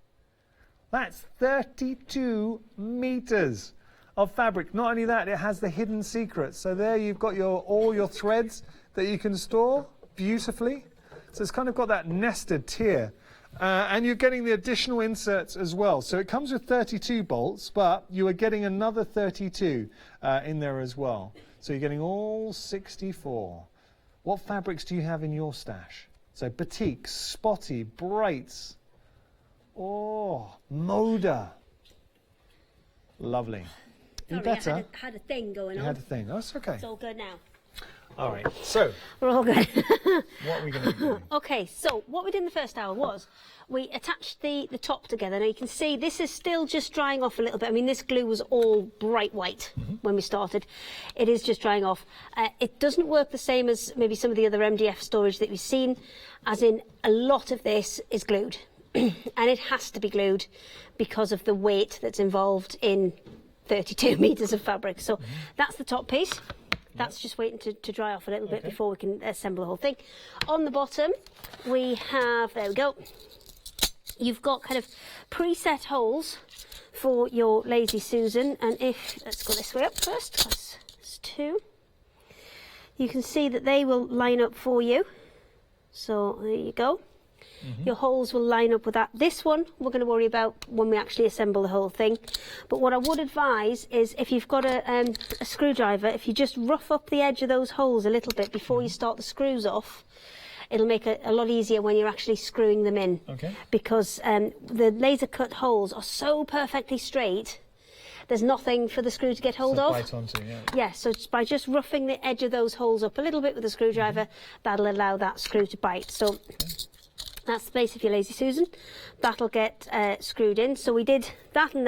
That's 32 meters of fabric. Not only that, it has the hidden secrets. So there you've got all your threads that you can store beautifully. So it's kind of got that nested tier. And you're getting the additional inserts as well. So it comes with 32 bolts, but you are getting another 32 in there as well. So you're getting all 64. What fabrics do you have in your stash? So batik, spotty, brights. Oh, Moda. Lovely. You Sorry, better. I had a thing going You on. had a thing. Oh, that's okay. It's all good now. All right. So, We're all good. what are we going to do? Okay, so what we did in the first hour was we attached the top together. Now you can see this is still just drying off a little bit. I mean, this glue was all bright white when we started. It is just drying off. It doesn't work the same as maybe some of the other MDF storage that we've seen, as in a lot of this is glued. And it has to be glued because of the weight that's involved in 32 meters of fabric. So that's the top piece. That's just waiting to dry off a little bit before we can assemble the whole thing. On the bottom, we have, there we go, you've got kind of preset holes for your Lazy Susan. And if, let's go this way up first, there's two. You can see that they will line up for you. So there you go. Your holes will line up with that. This one we're going to worry about when we actually assemble the whole thing. But what I would advise is if you've got a screwdriver, if you just rough up the edge of those holes a little bit before you start the screws off, it'll make it a lot easier when you're actually screwing them in. Okay. Because the laser cut holes are so perfectly straight, there's nothing for the screw to get hold of. Bite onto, yeah. Yeah, so it's by just roughing the edge of those holes up a little bit with a screwdriver, that'll allow that screw to bite. So that's the base of your Lazy Susan. That'll get screwed in. So we did that, and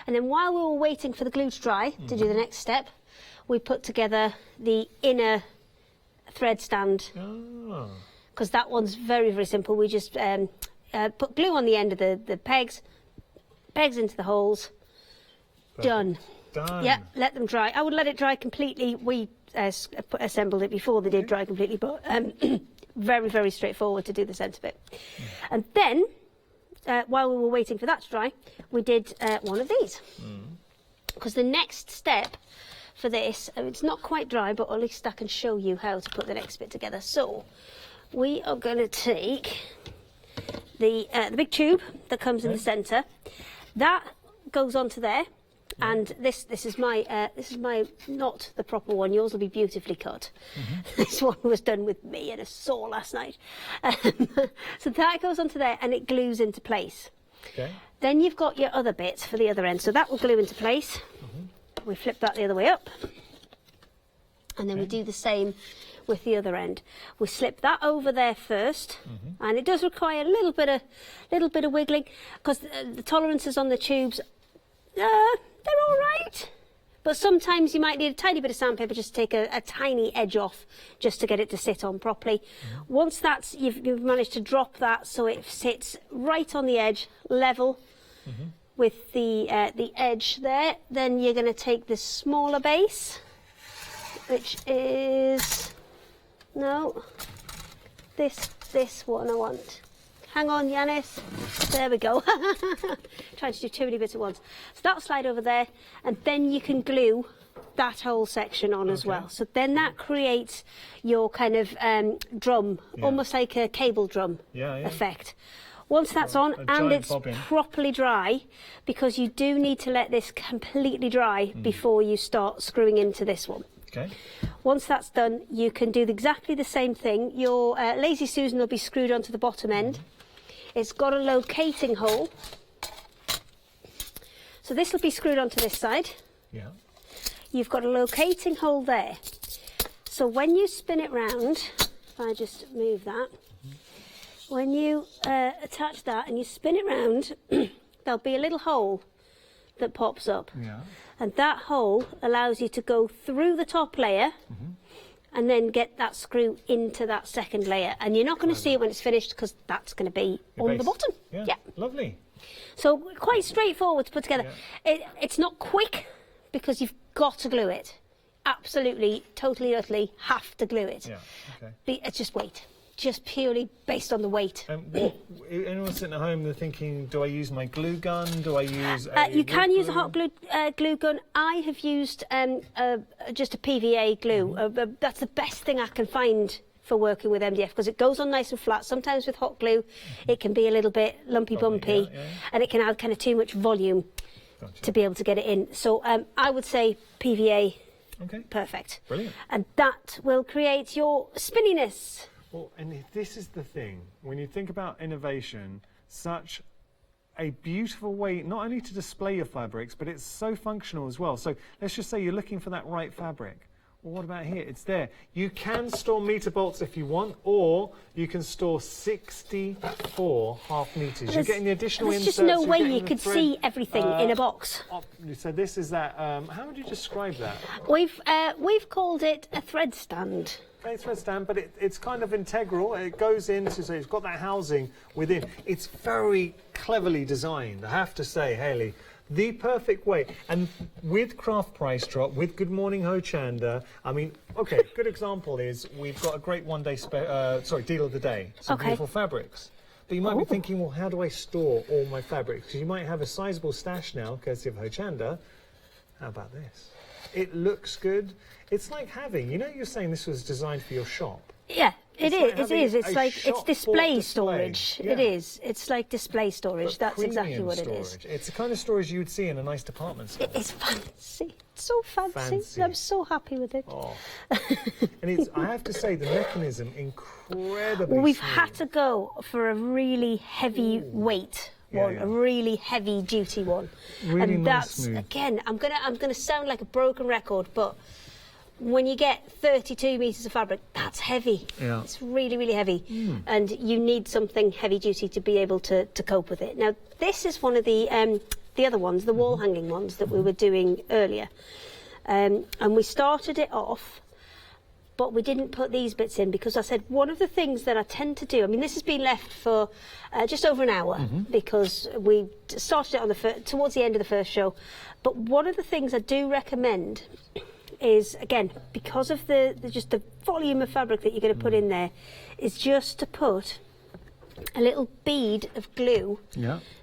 then while we were waiting for the glue to dry to do the next step, we put together the inner thread stand. Because that one's very, very simple. We just put glue on the end of the pegs into the holes. Done. Yeah, let them dry. I would let it dry completely. We assembled it before they did dry completely, but very, very straightforward to do the centre bit. And then, while we were waiting for that to dry, we did one of these. Because the next step for this, it's not quite dry, but at least I can show you how to put the next bit together. So, we are going to take the big tube that comes in the centre. That goes onto there. And this is my not the proper one. Yours will be beautifully cut. This one was done with me and a saw last night. So that goes onto there and it glues into place. Okay. Then you've got your other bits for the other end. So that will glue into place. We flip that the other way up. And then we do the same with the other end. We slip that over there first, and it does require a little bit of wiggling because the tolerances on the tubes, they're all right. But sometimes you might need a tiny bit of sandpaper just to take a tiny edge off, just to get it to sit on properly. Once that's you've managed to drop that so it sits right on the edge, level with the edge there, then you're going to take the smaller base, which is this one I want. Hang on, Yanis. There we go. Trying to do too many bits at once. So that'll slide over there, and then you can glue that whole section on as well. So then that creates your kind of drum, almost like a cable drum effect. Once that's on and it's properly dry, because you do need to let this completely dry before you start screwing into this one. Okay. Once that's done, you can do exactly the same thing. Your Lazy Susan will be screwed onto the bottom end. It's got a locating hole. So this will be screwed onto this side. Yeah. You've got a locating hole there. So when you spin it round, if I just move that, when you attach that and you spin it round, there'll be a little hole that pops up. Yeah. And that hole allows you to go through the top layer and then get that screw into that second layer. And you're not going to see it when it's finished because that's going to be on the bottom. Yeah. Lovely. So quite straightforward to put together. It's not quick because you've got to glue it. Absolutely, totally, utterly have to glue it. Yeah. Okay. It's just weight. Just purely based on the weight. Anyone sitting at home, they're thinking, do I use my glue gun? Do I use you can use a hot glue gun. I have used just a PVA glue. That's the best thing I can find for working with MDF because it goes on nice and flat. Sometimes with hot glue, it can be a little bit lumpy bumpy, and it can add kind of too much volume to be able to get it in. So I would say PVA, perfect. Brilliant. And that will create your spinniness. Well, and this is the thing, when you think about innovation, such a beautiful way, not only to display your fabrics, but it's so functional as well. So let's just say you're looking for that right fabric. Well, what about here? It's there. You can store meter bolts if you want, or you can store 64 half meters. You're getting the additional inserts. There's just no way you could see everything in a box. So this is that, how would you describe that? We've called it a thread stand. Okay, thread stand, but it's kind of integral. It goes into, so it's got that housing within. It's very cleverly designed, I have to say, Hayley. The perfect way. And with Craft Price Drop, with Good Morning Hochanda, I mean, okay, good example is we've got a great one-day, deal of the day. Some beautiful fabrics. But you might be thinking, well, how do I store all my fabrics? Because you might have a sizable stash now, courtesy of Hochanda. How about this? It looks good. It's like having, you know, you're saying this was designed for your shop. Yeah, it is. It's like shop it's display bought storage. Yeah. It is. It's like display storage. But That's exactly what storage. it is. It's the kind of storage you would see in a nice department store. It is fancy. It's so fancy. I'm so happy with it. Oh. And it's, I have to say, the mechanism incredibly. Well, we've smooth. had to go for a really heavy weight one, a really heavy duty one, Really and nice, that's smooth. again. I'm gonna sound like a broken record, but when you get 32 meters of fabric, that's heavy. Yeah. It's really, really heavy, and you need something heavy duty to be able to cope with it. Now, this is one of the other ones, the wall hanging ones that we were doing earlier, and we started it off. But we didn't put these bits in because I said one of the things that I tend to do, I mean, this has been left for just over an hour because we started it on towards the end of the first show. But one of the things I do recommend is, again, because of just the volume of fabric that you're going to put in there, is just to put a little bead of glue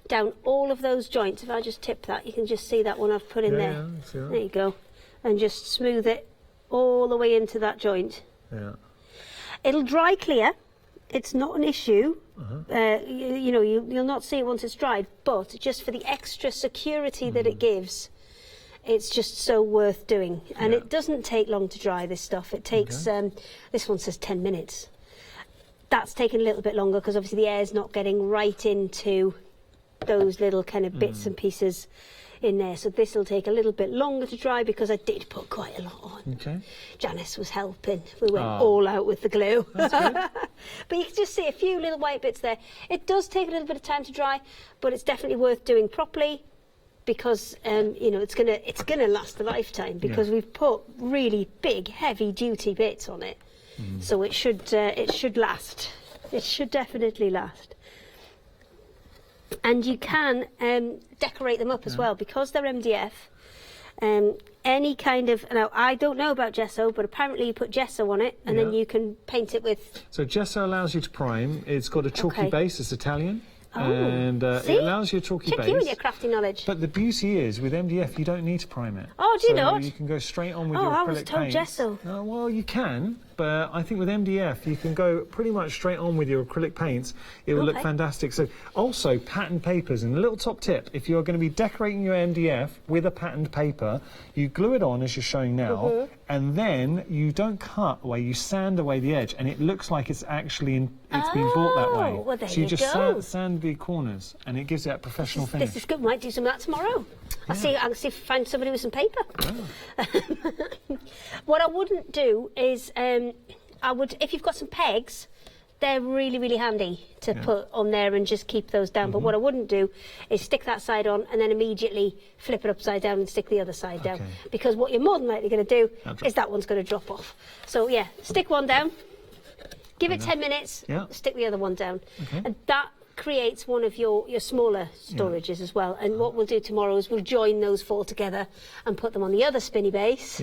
down all of those joints. If I just tip that, you can just see that one I've put in there. Yeah, I see that. There you go. And just smooth it all the way into that joint. Yeah. It'll dry clear. It's not an issue. You'll not see it once it's dried, but just for the extra security that it gives, it's just so worth doing. And it doesn't take long to dry this stuff. It takes, this one says 10 minutes. That's taken a little bit longer because obviously the air's not getting right into those little kind of bits and pieces in there. So this will take a little bit longer to dry because I did put quite a lot on. Okay. Janice was helping. We went all out with the glue. That's good. But you can just see a few little white bits there. It does take a little bit of time to dry, but it's definitely worth doing properly because you know it's gonna last a lifetime because we've put really big, heavy-duty bits on it. So it should last. It should definitely last. And you can decorate them up as well because they're MDF. Any kind of, now I don't know about gesso, but apparently you put gesso on it and then you can paint it with. So gesso allows you to prime. It's got a chalky base. It's Italian. Oh, and it allows you a chalky check base. you and your crafty knowledge. But the beauty is, with MDF, you don't need to prime it. Oh, do you not? You can go straight on with your acrylic I was told paints. gesso. Well, you can, but I think with MDF, you can go pretty much straight on with your acrylic paints. It will look fantastic. So, also, patterned papers. And a little top tip, if you're going to be decorating your MDF with a patterned paper, you glue it on, as you're showing now, and then you don't cut away, you sand away the edge, and it looks like it's actually it's been bought that way. Well, there so you just go. sand the corners, and it gives it that professional finish. This is good. We might do some of that tomorrow. I'll see if I can find somebody with some paper. What I wouldn't do is, if you've got some pegs, they're really, really handy to put on there and just keep those down. But what I wouldn't do is stick that side on and then immediately flip it upside down and stick the other side down. Because what you're more than likely going to do is that one's going to drop off. So yeah, stick one down, give it 10 minutes, stick the other one down. And that creates one of your smaller storages as well. And what we'll do tomorrow is we'll join those four together and put them on the other spinny base.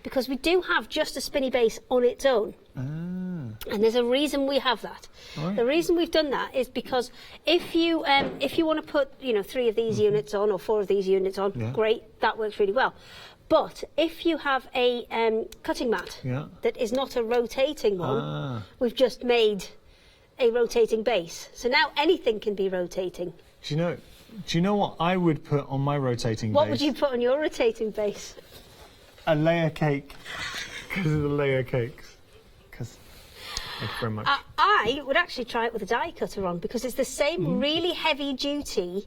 Because we do have just a spinny base on its own. And there's a reason we have that. The reason we've done that is because if you want to put 3 of these units on or 4 of these units on, great, that works really well. But if you have a cutting mat that is not a rotating one, we've just made a rotating base. So now anything can be rotating. Do you know what I would put on my rotating base? What would you put on your rotating base? A layer cake. Because of the layer cakes. Thank you very much. I would actually try it with a die cutter on because it's the same really heavy duty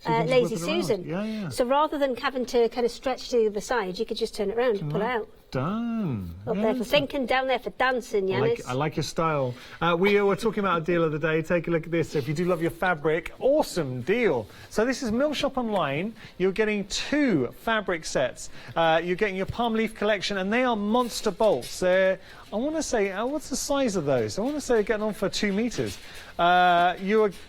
Lazy Susan. So rather than having to kind of stretch to the other side, you could just turn it around and pull it out. Done. Up there for thinking, down there for dancing, Yanis. I like your style. We were talking about a deal of the day. Take a look at this. So if you do love your fabric, awesome deal. So this is Mill Shop Online. You're getting 2 fabric sets. You're getting your palm leaf collection, and they are monster bolts. I want to say, what's the size of those? I want to say they're getting on for 2 meters. Apologies,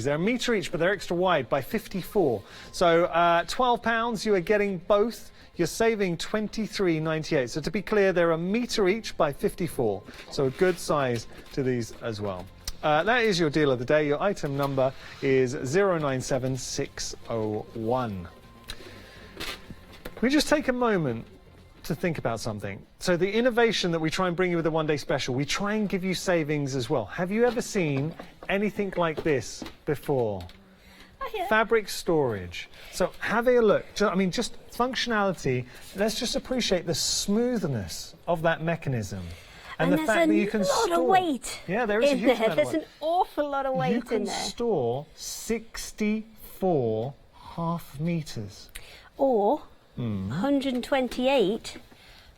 they're a metre each, but they're extra wide by 54. So £12, you are getting both. You're saving $23.98. So to be clear, they're a metre each by 54. So a good size to these as well. That is your deal of the day. Your item number is 097601. We just take a moment to think about something. So the innovation that we try and bring you with the one day special, we try and give you savings as well. Have you ever seen anything like this before? Fabric storage. So have a look. I mean, just functionality. Let's just appreciate the smoothness of that mechanism. And the fact that you can store. There's a lot of weight. Yeah, there is a huge amount of weight. There's an awful lot of weight in there. You can store 64 half meters. Or 128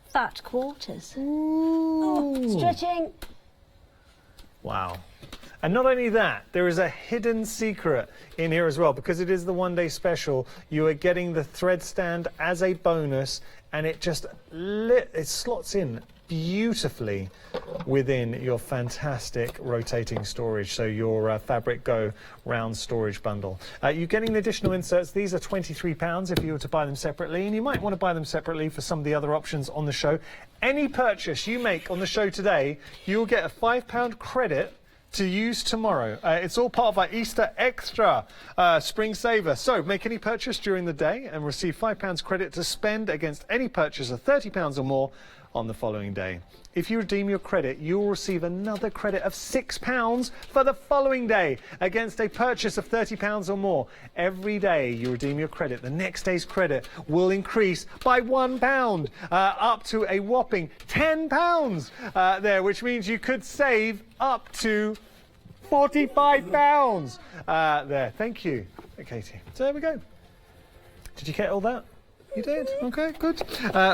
fat quarters. Oh, stretching. Wow. And not only that, there is a hidden secret in here as well, because it is the one day special. You are getting the thread stand as a bonus, and it just it slots in beautifully within your fantastic rotating storage. So your Fabric Go round storage bundle. You're getting the additional inserts. These are £23 if you were to buy them separately, and you might want to buy them separately for some of the other options on the show. Any purchase you make on the show today, you'll get a £5 credit to use tomorrow. It's all part of our Easter Extra Spring Saver. So make any purchase during the day and receive £5 credit to spend against any purchase of £30 or more on the following day. If you redeem your credit, you will receive another credit of £6 for the following day against a purchase of £30 or more. Every day you redeem your credit, the next day's credit will increase by £1 up to a whopping £10 there, which means you could save up to £45. There, thank you, Katie. So there we go. Did you get all that? You did? Okay, good.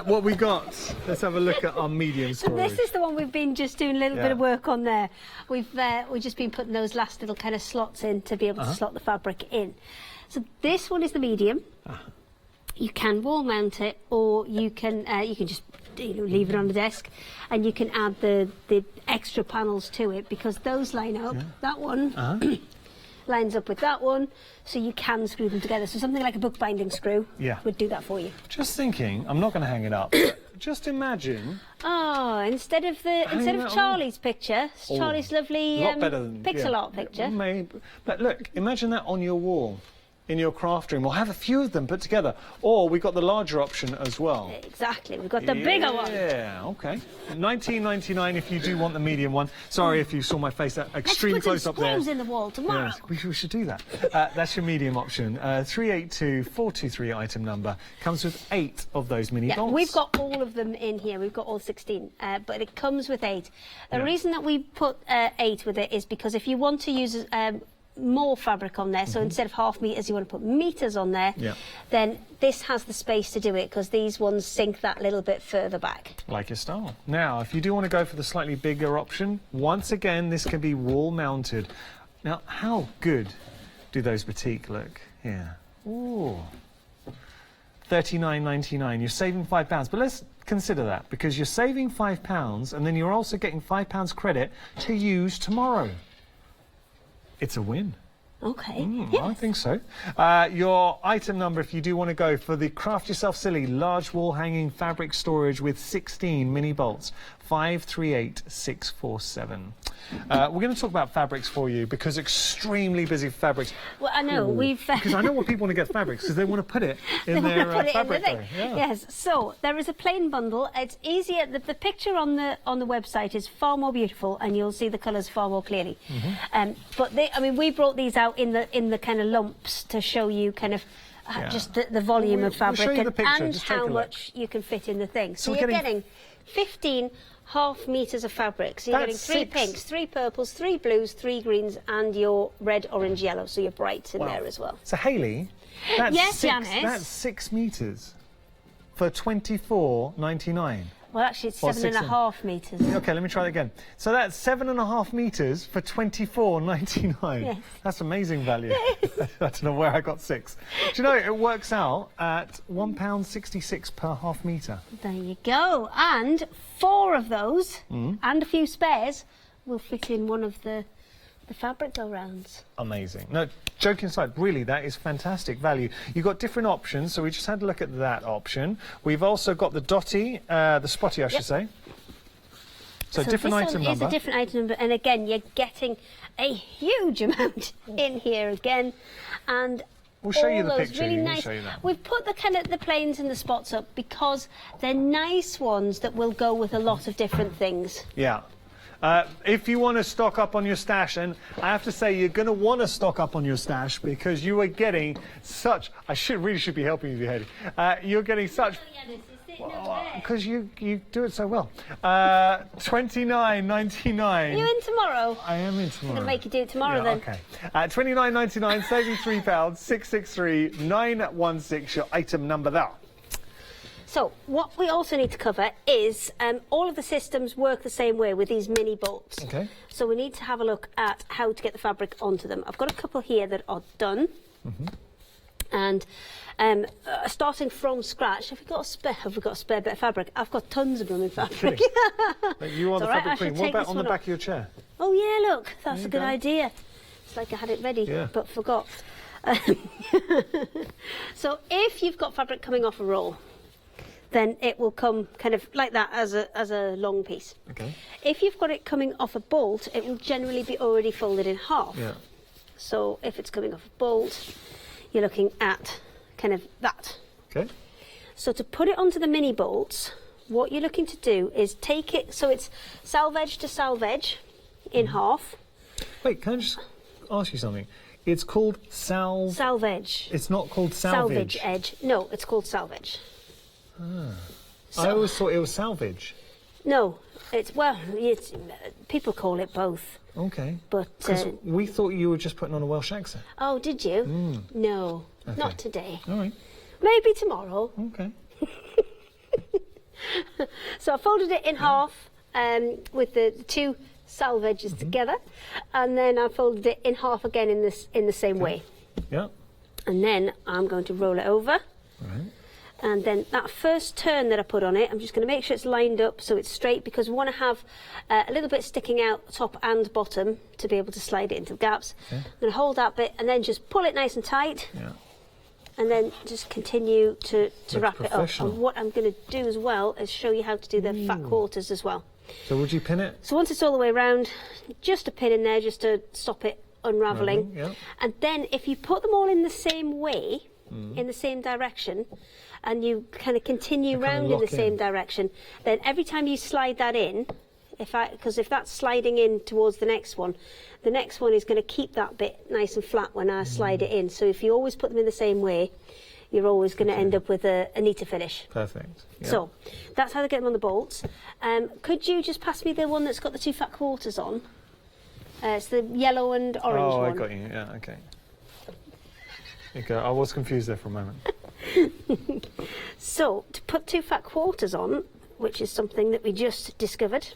What we got? Let's have a look at our medium storage. This is the one we've been just doing a little bit of work on there. We've just been putting those last little kind of slots in to be able to slot the fabric in. So this one is the medium. You can wall mount it, or you can just leave it on the desk, and you can add the extra panels to it because those line up. That one lines up with that one, so you can screw them together. So something like a bookbinding screw would do that for you. Just thinking, I'm not going to hang it up. But just imagine. Oh, instead of Charlie's picture, Charlie's lovely pixel art picture. Maybe. But look, imagine that on your wall in your craft room. We'll have a few of them put together. Or we've got the larger option as well. Exactly, we've got the bigger one. Yeah, okay. $19.99 if you do want the medium one. Sorry if you saw my face at extreme close up there. Let's put some screws in the wall tomorrow. Yes, we should do that. That's your medium option. 382423 item number. Comes with 8 of those mini bolts. We've got all of them in here. We've got all 16, but it comes with 8. The reason that we put 8 with it is because if you want to use more fabric on there, so instead of half meters you want to put meters on there, then this has the space to do it because these ones sink that little bit further back. Like your style. Now, if you do want to go for the slightly bigger option, once again, this can be wall mounted. Now, how good do those batik look? Yeah. Ooh. $39.99. You're saving £5, but let's consider that because you're saving £5 and then you're also getting £5 credit to use tomorrow. It's a win. Okay. I think so. Your item number, if you do want to go for the Craft Yourself Silly large wall hanging fabric storage with 16 mini bolts, 538647. We're going to talk about fabrics for you because extremely busy fabrics. Well, I know because I know what people want to get fabrics because they want to put it in their fabric. Yes. So there is a plain bundle. It's easier. The picture on the website is far more beautiful, and you'll see the colours far more clearly. But we brought these out in the kind of lumps to show you kind of just the volume of fabric and how much you can fit in the thing. So you're getting 15 half meters of fabric. So you're getting 3 pinks, 3 purples, 3 blues, 3 greens, and your red, orange, yellow. So your brights in there as well. So Hayley, that's yes, that's 6 meters for $24.99. Well, actually, it's 7.5 meters. Okay, let me try that again. So that's 7.5 meters for $24.99. Yes. That's amazing value. I don't know where I got 6. Do you know it works out at £1.66 per half meter? There you go. And 4 of those and a few spares will fit in one of the fabric go-rounds. Amazing. No, joking aside, really, that is fantastic value. You've got different options, so we just had a look at that option. We've also got the dotty, the spotty, I should say. So different item number. It's a different item number, and again, you're getting a huge amount in here again, and we'll show you the those picture. Really nice. Show you that. We've put the planes and the spots up because they're nice ones that will go with a lot of different things. Yeah. If you want to stock up on your stash, and I have to say you're going to want to stock up on your stash because you are getting such. I really should be helping you, Hedy. You're getting such. Because you do it so well. $29.99. Are you in tomorrow? I am in tomorrow. I'm going to make you do it tomorrow then. Okay. $29.99, saving £3, 663 916. Your item number there. So what we also need to cover is all of the systems work the same way with these mini bolts. Okay. So we need to have a look at how to get the fabric onto them. I've got a couple here that are done. And starting from scratch, have we got a spare bit of fabric? I've got tons of them in fabric. You are the fabric queen. What about on the back of your chair? Oh yeah, look, that's a good idea. It's like I had it ready, but forgot. So if you've got fabric coming off a roll, then it will come kind of like that as a long piece. Okay. If you've got it coming off a bolt, it will generally be already folded in half. Yeah. So if it's coming off a bolt, you're looking at kind of that. Okay. So to put it onto the mini bolts, what you're looking to do is take it, so it's salvage to salvage in half. Wait, can I just ask you something? It's called salvage. It's not called salvage. Salvage edge. No, it's called salvage. I always thought it was salvage. No, it's people call it both. Okay. But we thought you were just putting on a Welsh accent. oh, did you? No, Okay. not today. All right. Maybe tomorrow. Okay. So I folded it in half with the two salvages together, and then I folded it in half again in the same way. Yeah. And then I'm going to roll it over. Right. And then that first turn that I put on it, I'm just going to make sure it's lined up so it's straight, because we want to have a little bit sticking out top and bottom to be able to slide it into the gaps. Okay. I'm going to hold that bit and then just pull it nice and tight. Yeah. And then just continue to wrap it up. professional. And what I'm going to do as well is show you how to do the fat quarters as well. So would you pin it? So once it's all the way around, just a pin in there just to stop it unravelling. Yeah. And then if you put them all in the same way, in the same direction, and you kind of continue They kinda round in the lock same in. direction, then every time you slide that in, because if that's sliding in towards the next one is going to keep that bit nice and flat when I slide it in. So if you always put them in the same way, you're always going to end up with a neater finish. Perfect. Yeah. So that's how they get them on the bolts. Could you just pass me the one that's got the two fat quarters on? It's the yellow and orange Oh, one. I got you. Yeah. Okay. There you go. I was confused there for a moment. So to put two fat quarters on, which is something that we just discovered.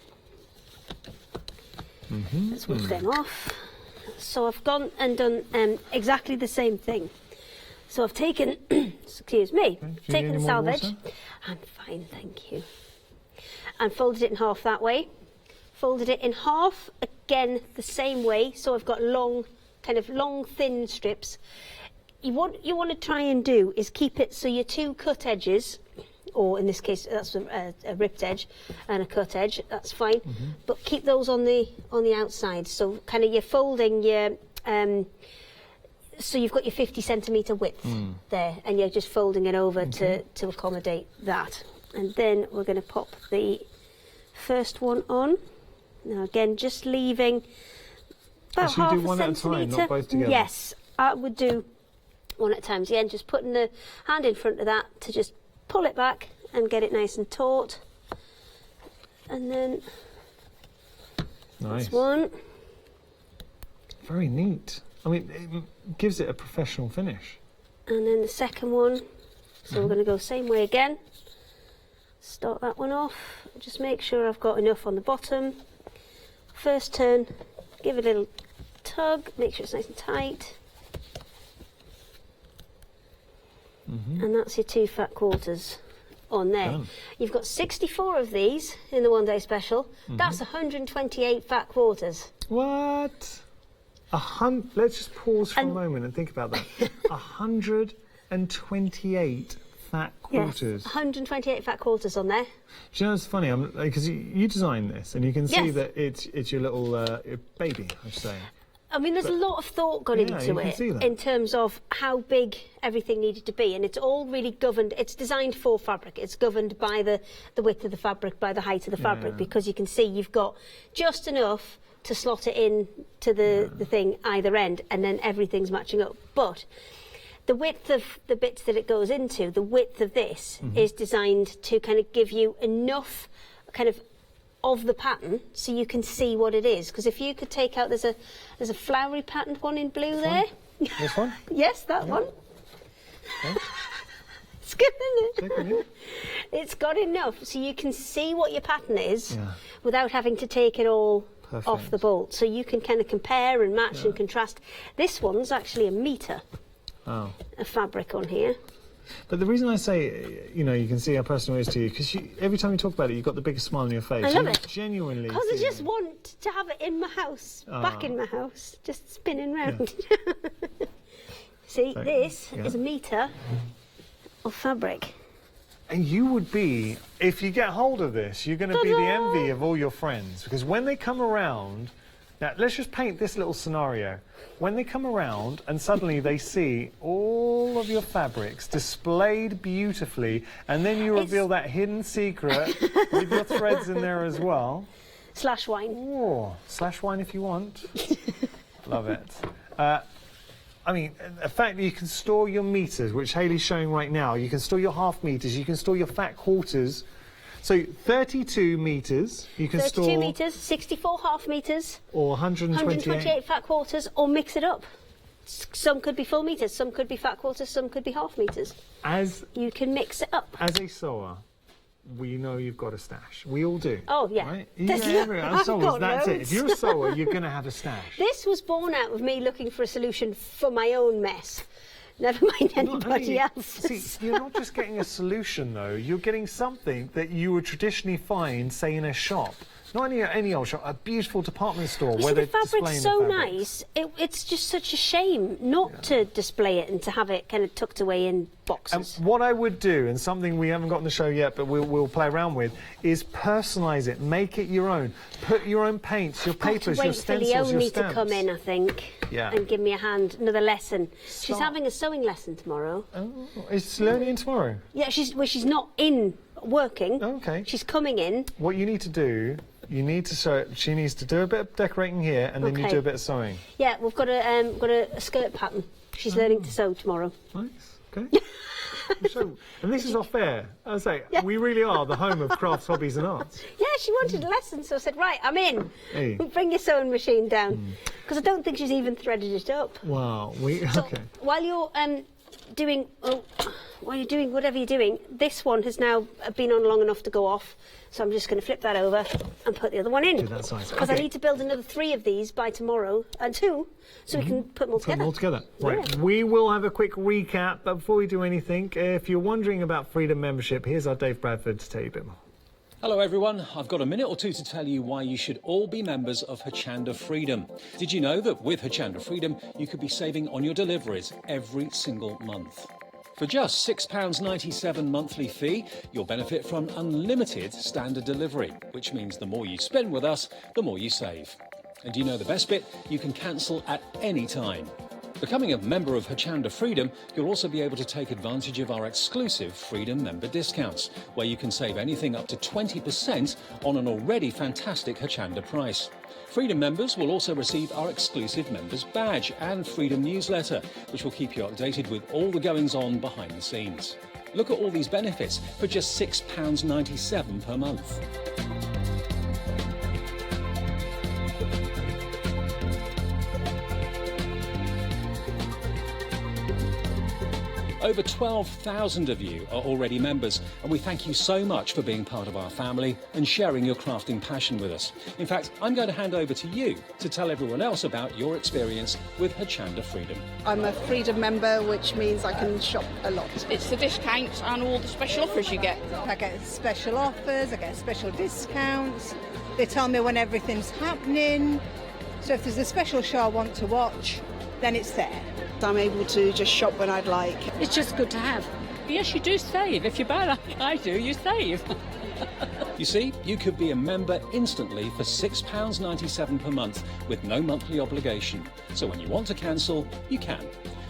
Let's whip them off. So I've gone and done exactly the same thing. So I've taken, excuse me, taken the salvage. I'm fine, thank you. And folded it in half that way. Folded it in half again the same way. So I've got long, thin strips. You want to try and do is keep it so your two cut edges, or in this case that's a ripped edge and a cut edge, that's fine, but keep those on the outside, so kind of you're folding your so you've got your 50 centimetre width there, and you're just folding it over to accommodate that. And then we're going to pop the first one on. Now again, just leaving about Actually, half do a one at a centimetre. time, not both together. Yes, I would do one at a time. So again, just putting the hand in front of that to just pull it back and get it nice and taut. And then Nice. that's one. Very neat. I mean, it gives it a professional finish. And then the second one. So we're going to go same way again. Start that one off. Just make sure I've got enough on the bottom. First turn, give it a little tug, make sure it's nice and tight. And that's your two fat quarters on there. Done. You've got 64 of these in the one day special. That's 128 fat quarters. What? Let's just pause for a And- moment and think about that. 128 fat quarters. Yes, 128 fat quarters on there. Do you know, it's funny, because you designed this, and you can see Yes. that it's your little your baby, I should say. I mean, there's a lot of thought gone Yeah, into you can it see that. in terms of how big everything needed to be, and it's all really governed. It's designed for fabric. It's governed by the width of the fabric, by the height of the fabric, Yeah. because you can see you've got just enough to slot it in to the thing either end, and then everything's matching up. But the width of the bits that it goes into, the width of this is designed to kind of give you enough kind of the pattern so you can see what it is. Because if you could take out, there's a flowery patterned one in blue there. This one? Yes, that one. Okay. It's good, isn't it? Take it in. It's got enough so you can see what your pattern is Yeah. without having to take it all off Perfect. the bolt. So you can kind of compare and match and contrast. This one's actually a metre Oh. of fabric on here. But the reason I say, you can see how personal it is to you, because every time you talk about it, you've got the biggest smile on your face. I love You it. Genuinely. Because I see just it. want to have it in my house, back in my house, just spinning round. See, So, this yeah. is a metre of fabric. And you would be, if you get hold of this, you're going to be the envy of all your friends. Because when they come around, now let's just paint this little scenario. When they come around and suddenly they see all of your fabrics displayed beautifully, and then you reveal that hidden secret with your threads in there as well. Slash wine. Oh, slash wine if you want. Love it. I mean, the fact that you can store your meters, which Hayley's showing right now, you can store your half meters, you can store your fat quarters. So 32 metres, you can 32 store, metres, 64 half metres, or 128. 128 fat quarters, or mix it up. Some could be full metres, some could be fat quarters, some could be half metres. As You can mix it up. a sewer, we know you've got a stash. We all do. Oh, yeah. Right? There's Yeah, everyone. I've Sewers, got that's it. loads. If you're a sewer, you're going to have a stash. This was born out of me looking for a solution for my own mess. Never mind anybody else's. See, you're not just getting a solution, though. You're getting something that you would traditionally find, say, in a shop. Not any old shop, a beautiful department store You where see, they're the fabric's displaying so the fabrics. nice. It's just such a shame not to display it and to have it kind of tucked away in boxes. What I would do, and something we haven't got on the show yet, but we'll play around with, is personalise it, make it your own. Put your own paints, your papers, your Wait for stencils, your Leonie stamps. to come in, I think, Yeah. and give me a hand. Another lesson. She's Start. having a sewing lesson tomorrow. Oh, is Leonie in tomorrow? Yeah, she's not in working. Okay. She's coming in. What you need to do, you need to sew. She needs to do a bit of decorating here, and then you Okay. do a bit of sewing. Yeah, we've got a skirt pattern. She's learning to sew tomorrow. Nice. Okay. So, and this is off air. I say, we really are the home of crafts, hobbies, and arts. Yeah, she wanted a lesson, so I said, right, I'm in. Hey. Bring your sewing machine down. Because I don't think she's even threaded it up. Wow. So Okay. while you're doing whatever you're doing, this one has now been on long enough to go off. So I'm just going to flip that over and put the other one in. Do that size. Because I Okay. need to build another 3 of these by tomorrow, and 2, so we can put them all Put them together. all together. Right. Yeah. We will have a quick recap, but before we do anything, if you're wondering about Freedom membership, here's our Dave Bradford to tell you a bit more. Hello everyone, I've got a minute or two to tell you why you should all be members of Hochanda Freedom. Did you know that with Hochanda Freedom you could be saving on your deliveries every single month? For just £6.97 monthly fee, you'll benefit from unlimited standard delivery, which means the more you spend with us, the more you save. And do you know the best bit? You can cancel at any time. Becoming a member of Hochanda Freedom, you'll also be able to take advantage of our exclusive Freedom member discounts, where you can save anything up to 20% on an already fantastic Hochanda price. Freedom members will also receive our exclusive members badge and Freedom newsletter, which will keep you updated with all the goings-on behind the scenes. Look at all these benefits for just £6.97 per month. Over 12,000 of you are already members, and we thank you so much for being part of our family and sharing your crafting passion with us. In fact, I'm going to hand over to you to tell everyone else about your experience with Hochanda Freedom. I'm a Freedom member, which means I can shop a lot. It's the discounts and all the special offers you get. I get special offers, I get special discounts. They tell me when everything's happening. So if there's a special show I want to watch, then it's there. I'm able to just shop when I'd like. It's just good to have. Yes, you do save. If you buy like I do, you save. You see, you could be a member instantly for £6.97 per month with no monthly obligation. So when you want to cancel, you can.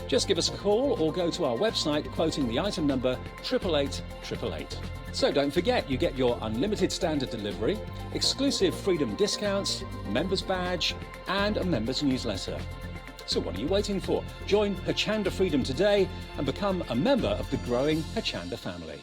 Just give us a call or go to our website quoting the item number 88888. So don't forget, you get your unlimited standard delivery, exclusive Freedom discounts, members badge, and a members newsletter. So what are you waiting for? Join Hochanda Freedom today and become a member of the growing Hochanda family.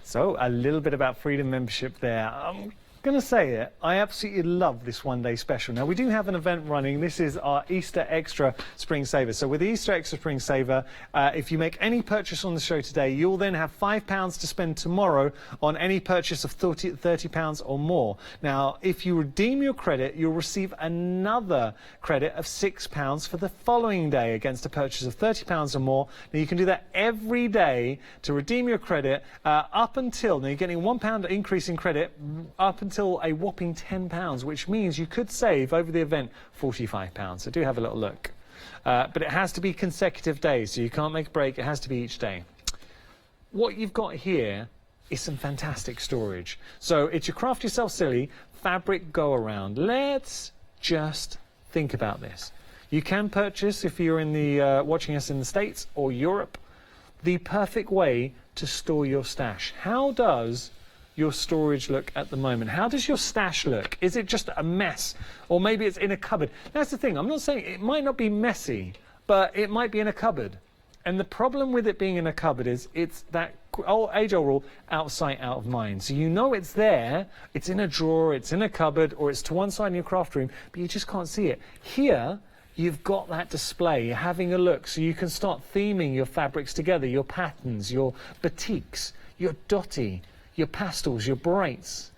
So, a little bit about Freedom membership there. I'm going to say it, I absolutely love this one-day special. Now, we do have an event running. This is our Easter Extra Spring Saver. So, with the Easter Extra Spring Saver, if you make any purchase on the show today, you'll then have £5 to spend tomorrow on any purchase of £30 or more. Now, if you redeem your credit, you'll receive another credit of £6 for the following day against a purchase of £30 or more. Now, you can do that every day to redeem your credit up until, now you're getting a £1 increase in credit up until a whopping £10, which means you could save over the event £45. So do have a little look. But it has to be consecutive days, so you can't make a break. It has to be each day. What you've got here is some fantastic storage. So it's your Craft Yourself Silly fabric go-around. Let's just think about this. You can purchase, if you're in the watching us in the States or Europe, the perfect way to store your stash. How does your storage look at the moment? How does your stash look? Is it just a mess? Or maybe it's in a cupboard? That's the thing. I'm not saying it might not be messy, but it might be in a cupboard. And the problem with it being in a cupboard is it's that age-old rule, out of sight, out of mind. So you know it's there, it's in a drawer, it's in a cupboard, or it's to one side in your craft room, but you just can't see it. Here, you've got that display, you're having a look, so you can start theming your fabrics together, your patterns, your batiks, your dotty, your pastels, your brights.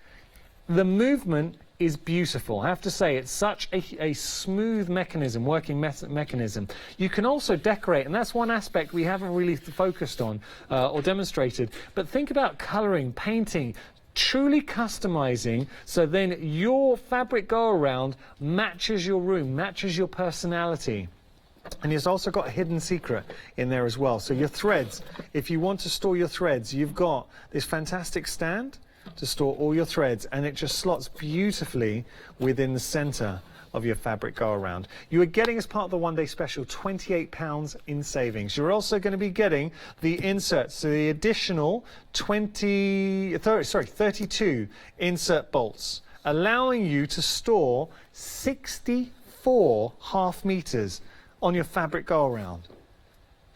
The movement is beautiful. I have to say, it's such a smooth mechanism, working mechanism. You can also decorate, and that's one aspect we haven't really focused on or demonstrated. But think about colouring, painting, truly customizing, so then your fabric go-around matches your room, matches your personality. And it's also got a hidden secret in there as well. So your threads, if you want to store your threads, you've got this fantastic stand to store all your threads, and it just slots beautifully within the center of your fabric go-around. You are getting, as part of the one-day special, £28 in savings. You're also going to be getting the inserts, so the additional 32 insert bolts, allowing you to store 64 half meters on your fabric go-around.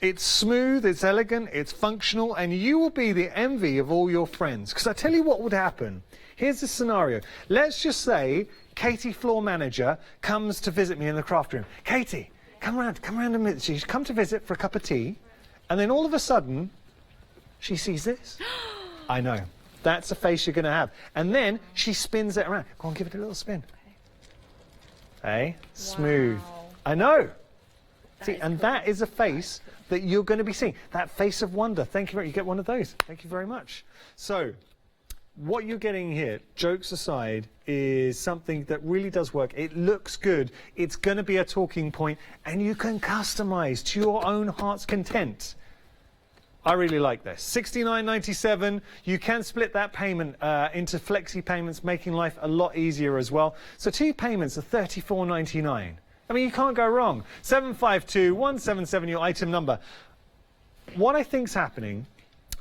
It's smooth, it's elegant, it's functional, and you will be the envy of all your friends. Because I tell you what would happen. Here's the scenario. Let's just say Katie, floor manager, comes to visit me in the craft room. Katie, come around a minute. She's come to visit for a cup of tea, and then all of a sudden, she sees this. I know. That's the face you're going to have. And then she spins it around. Go on, give it a little spin. Hey, smooth. Wow. I know. See, and that is a face that you're going to be seeing. That face of wonder. Thank you very much. You get one of those. Thank you very much. So, what you're getting here, jokes aside, is something that really does work. It looks good. It's going to be a talking point, and you can customize to your own heart's content. I really like this. $69.97. You can split that payment into flexi payments, making life a lot easier as well. So 2 payments are $34.99. I mean, you can't go wrong. 752-177, your item number. What I think's happening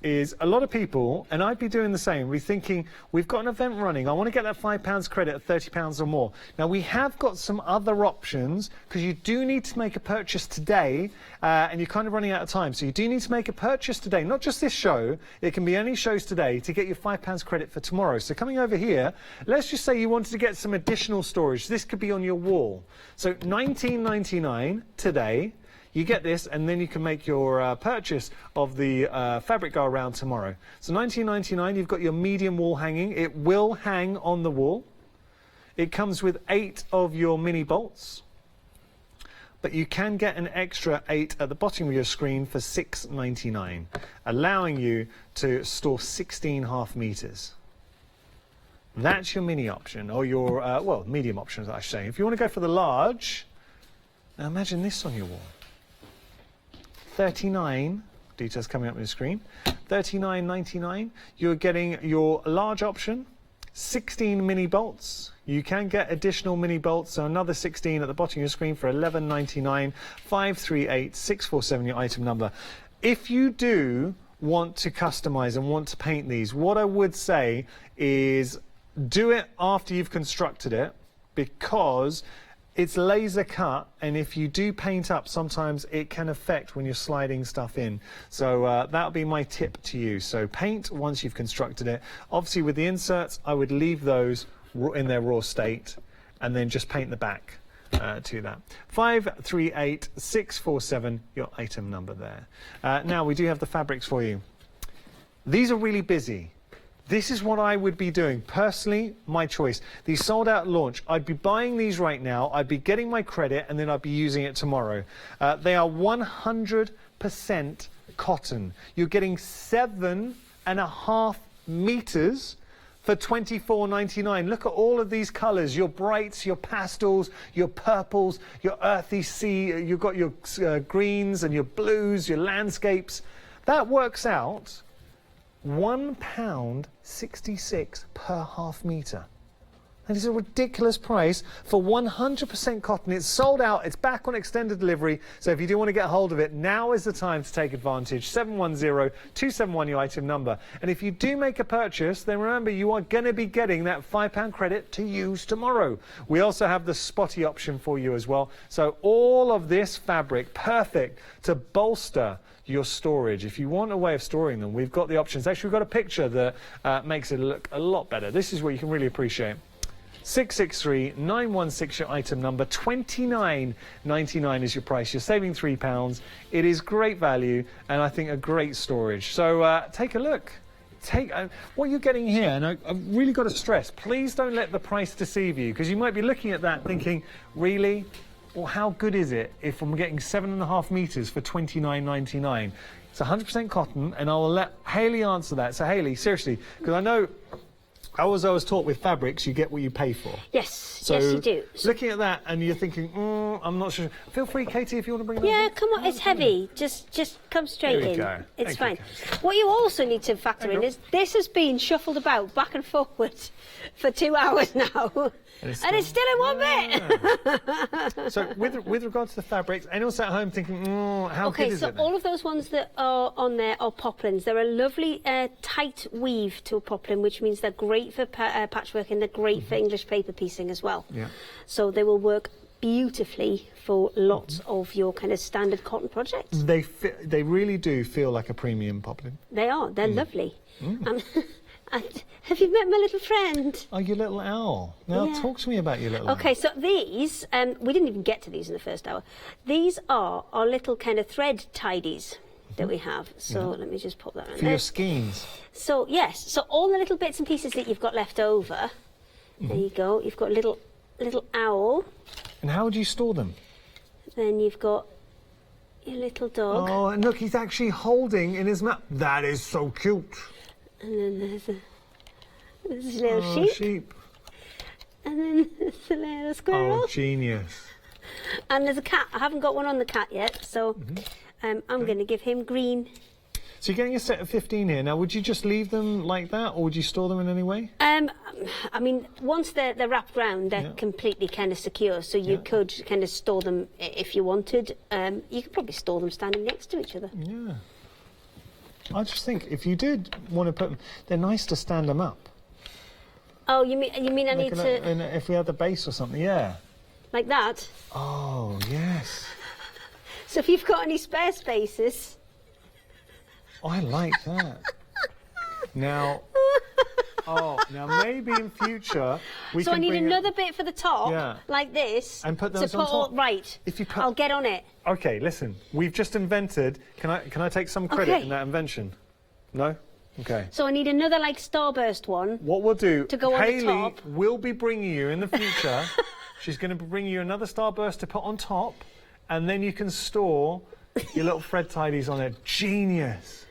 is a lot of people, and I'd be doing the same, we're thinking, we've got an event running, I want to get that £5 credit at £30 or more. Now, we have got some other options, because you do need to make a purchase today, and you're kind of running out of time. So you do need to make a purchase today, not just this show, it can be any shows today, to get your £5 credit for tomorrow. So coming over here, let's just say you wanted to get some additional storage. This could be on your wall. So $19.99 today. You get this, and then you can make your purchase of the fabric go around tomorrow. So $19.99, you've got your medium wall hanging. It will hang on the wall. It comes with 8 of your mini bolts, but you can get an extra 8 at the bottom of your screen for $6.99, allowing you to store 16 half meters. That's your mini option, or your, well, medium option, I should say. If you want to go for the large, now imagine this on your wall. 39, details coming up on the screen, $39.99. You're getting your large option, 16 mini bolts. You can get additional mini bolts, so another 16 at the bottom of your screen for $11.99, 538-647, your item number. If you do want to customize and want to paint these, what I would say is do it after you've constructed it, because it's laser cut, and if you do paint up, sometimes it can affect when you're sliding stuff in. So that'll be my tip to you. So paint once you've constructed it. Obviously with the inserts, I would leave those in their raw state and then just paint the back to that. 538-647, your item number there. Now we do have the fabrics for you. These are really busy. This is what I would be doing. Personally, my choice. These sold out at launch. I'd be buying these right now. I'd be getting my credit, and then I'd be using it tomorrow. They are 100% cotton. You're getting 7.5 meters for $24.99. Look at all of these colors, your brights, your pastels, your purples, your earthy sea, you've got your greens and your blues, your landscapes. That works out £1.66 per half meter. That is a ridiculous price for 100% cotton. It's sold out. It's back on extended delivery. So if you do want to get hold of it, now is the time to take advantage. 710-271 your item number. And if you do make a purchase, then remember you are going to be getting that £5 credit to use tomorrow. We also have the spotty option for you as well. So all of this fabric, perfect to bolster your storage. If you want a way of storing them, we've got the options. Actually, we've got a picture that makes it look a lot better. This is what you can really appreciate. 663-916 your item number. $29.99 is your price. You're saving £3. It is great value and I think a great storage. So take a look. What you're getting here, and I've really got to stress, please don't let the price deceive you, because you might be looking at that thinking, really? Well, how good is it if I'm getting 7.5 meters for $29.99? It's 100% cotton, and I will let Hayley answer that. So Hayley, seriously, because I know I was taught with fabrics, you get what you pay for. Yes, so yes you do. Looking at that and you're thinking, I'm not sure. Feel free, Katie, if you want to bring that Yeah, in. come on, it's heavy. Just come straight in. Go. It's Thank fine. you, What you also need to factor in is this has been shuffled about back and forward for 2 hours now. And it's still in one bit. So with regard to the fabrics, anyone sat at home thinking, how good is it? Okay, so all of those ones that are on there are poplins. They're a lovely tight weave to a poplin, which means they're great for patchwork and they're great for English paper piecing as well. Yeah. So they will work beautifully for lots of your kind of standard cotton projects. They really do feel like a premium poplin. They are. They're lovely. And have you met my little friend? Oh, your little owl. Now talk to me about your little owl. Okay, so these, we didn't even get to these in the first hour. These are our little kind of thread tidies that we have. So let me just pop that around for your skeins. So yes, so all the little bits and pieces that you've got left over, there you go. You've got a little owl. And how would you store them? Then you've got your little dog. Oh, and look, he's actually holding in his mouth. That is so cute. And then there's a little sheep. And then there's a little squirrel. Oh, genius. And there's a cat. I haven't got one on the cat yet, so I'm going to give him green. So you're getting a set of 15 here. Now, would you just leave them like that, or would you store them in any way? I mean, once they're wrapped round, they're completely kind of secure, so you could kind of store them if you wanted. You could probably store them standing next to each other. Yeah. I just think if you did want to put them, they're nice to stand them up. Oh, you mean I need to... And if we had the base or something, yeah. Like that? Oh, yes. So if you've got any spare spaces... I like that. Now maybe in future we so can I need bring another bit for the top, like this, and put those on top. Right. If you put... I'll get on it. Okay, listen. We've just invented. Can I take some credit in that invention? No. Okay. So I need another like starburst one. What we'll do? To go on the top. Hayley will be bringing you in the future. She's going to bring you another starburst to put on top, and then you can store your little thread tidies on it. Genius.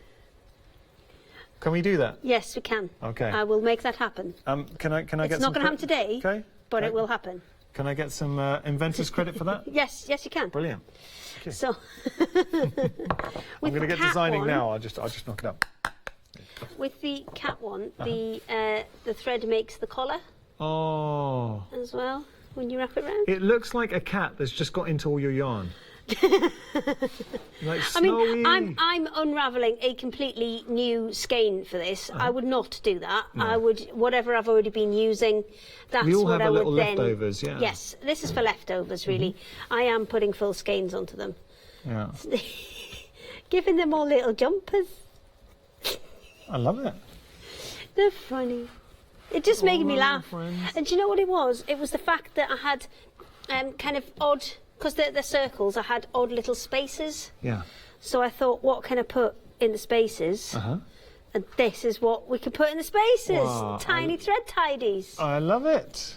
Can we do that? Yes, we can. Okay. I will make that happen. Can I get some... It's not going to happen today, but it will happen. Can I get some inventor's credit for that? Yes, you can. Brilliant. Okay. So... I'm going to get designing now. I'll just knock it up. With the cat one, the thread makes the collar. Oh. As well, when you wrap it round. It looks like a cat that's just got into all your yarn. Like I mean, I'm unravelling a completely new skein for this. I would not do that. No. I would, whatever I've already been using, that's we all what have I a would little then... leftovers, yeah. Yes, this is for leftovers, really. I am putting full skeins onto them. Yeah. Giving them all little jumpers. I love it. They're funny. It just made me laugh. And do you know what it was? It was the fact that I had kind of odd... Because the circles, I had odd little spaces. Yeah. So I thought, what can I put in the spaces? And this is what we could put in the spaces. Wow, Tiny thread tidies. I love it.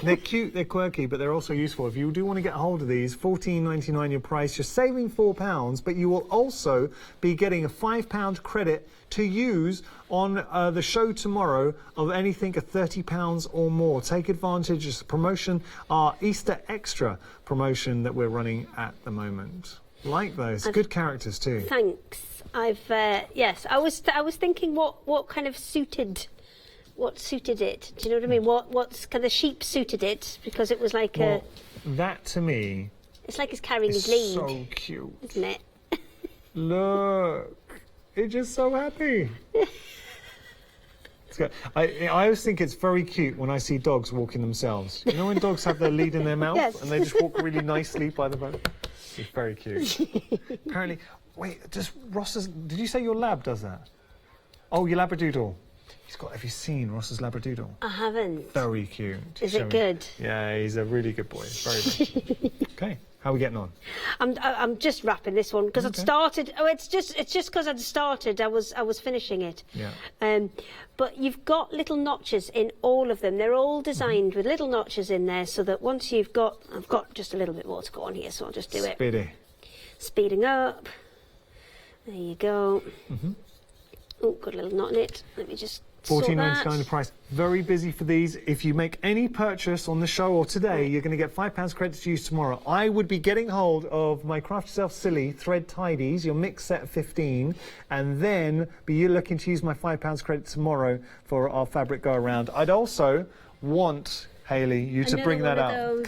They're cute, they're quirky, but they're also useful. If you do want to get a hold of these, £14.99 your price. You're saving £4, but you will also be getting a £5 credit to use on the show tomorrow of anything at £30 or more. Take advantage of the promotion, our Easter Extra promotion that we're running at the moment. Like those, good characters too. Thanks. I've yes, I was thinking what kind of suited what suited it. Do you know what I mean? What's kind of sheep suited it because it was like Well, that to me it's like it's carrying is his lead, so cute. isn't it? Look, it's just so happy. It's good. I always think it's very cute when I see dogs walking themselves. You know when dogs have their lead in their mouth Yes. and they just walk really nicely by the boat? It's very cute. Apparently, wait, does Ross's, did you say your lab does that? Oh, your Labradoodle. Have you seen Ross's Labradoodle? I haven't. Very cute. Is it good? Yeah, he's a really good boy. Very, very cute. Okay, how are we getting on? I'm just wrapping this one because I'd started. Oh, it's just because I'd started. I was finishing it. Yeah. But you've got little notches in all of them. They're all designed with little notches in there, so that once you've got, I've got just a little bit more to go on here, so I'll just do it. Speedy. Speeding up. There you go. Mm-hmm. Oh, got a little knot in it. Let me just. £14.99 the price. Very busy for these. If you make any purchase on the show or today, you're going to get £5 credits to use tomorrow. I would be getting hold of my Craft Yourself Silly thread tidies, your mix set of 15, and then be looking to use my £5 credit tomorrow for our fabric go around. I'd also want, Hayley, you to bring that up.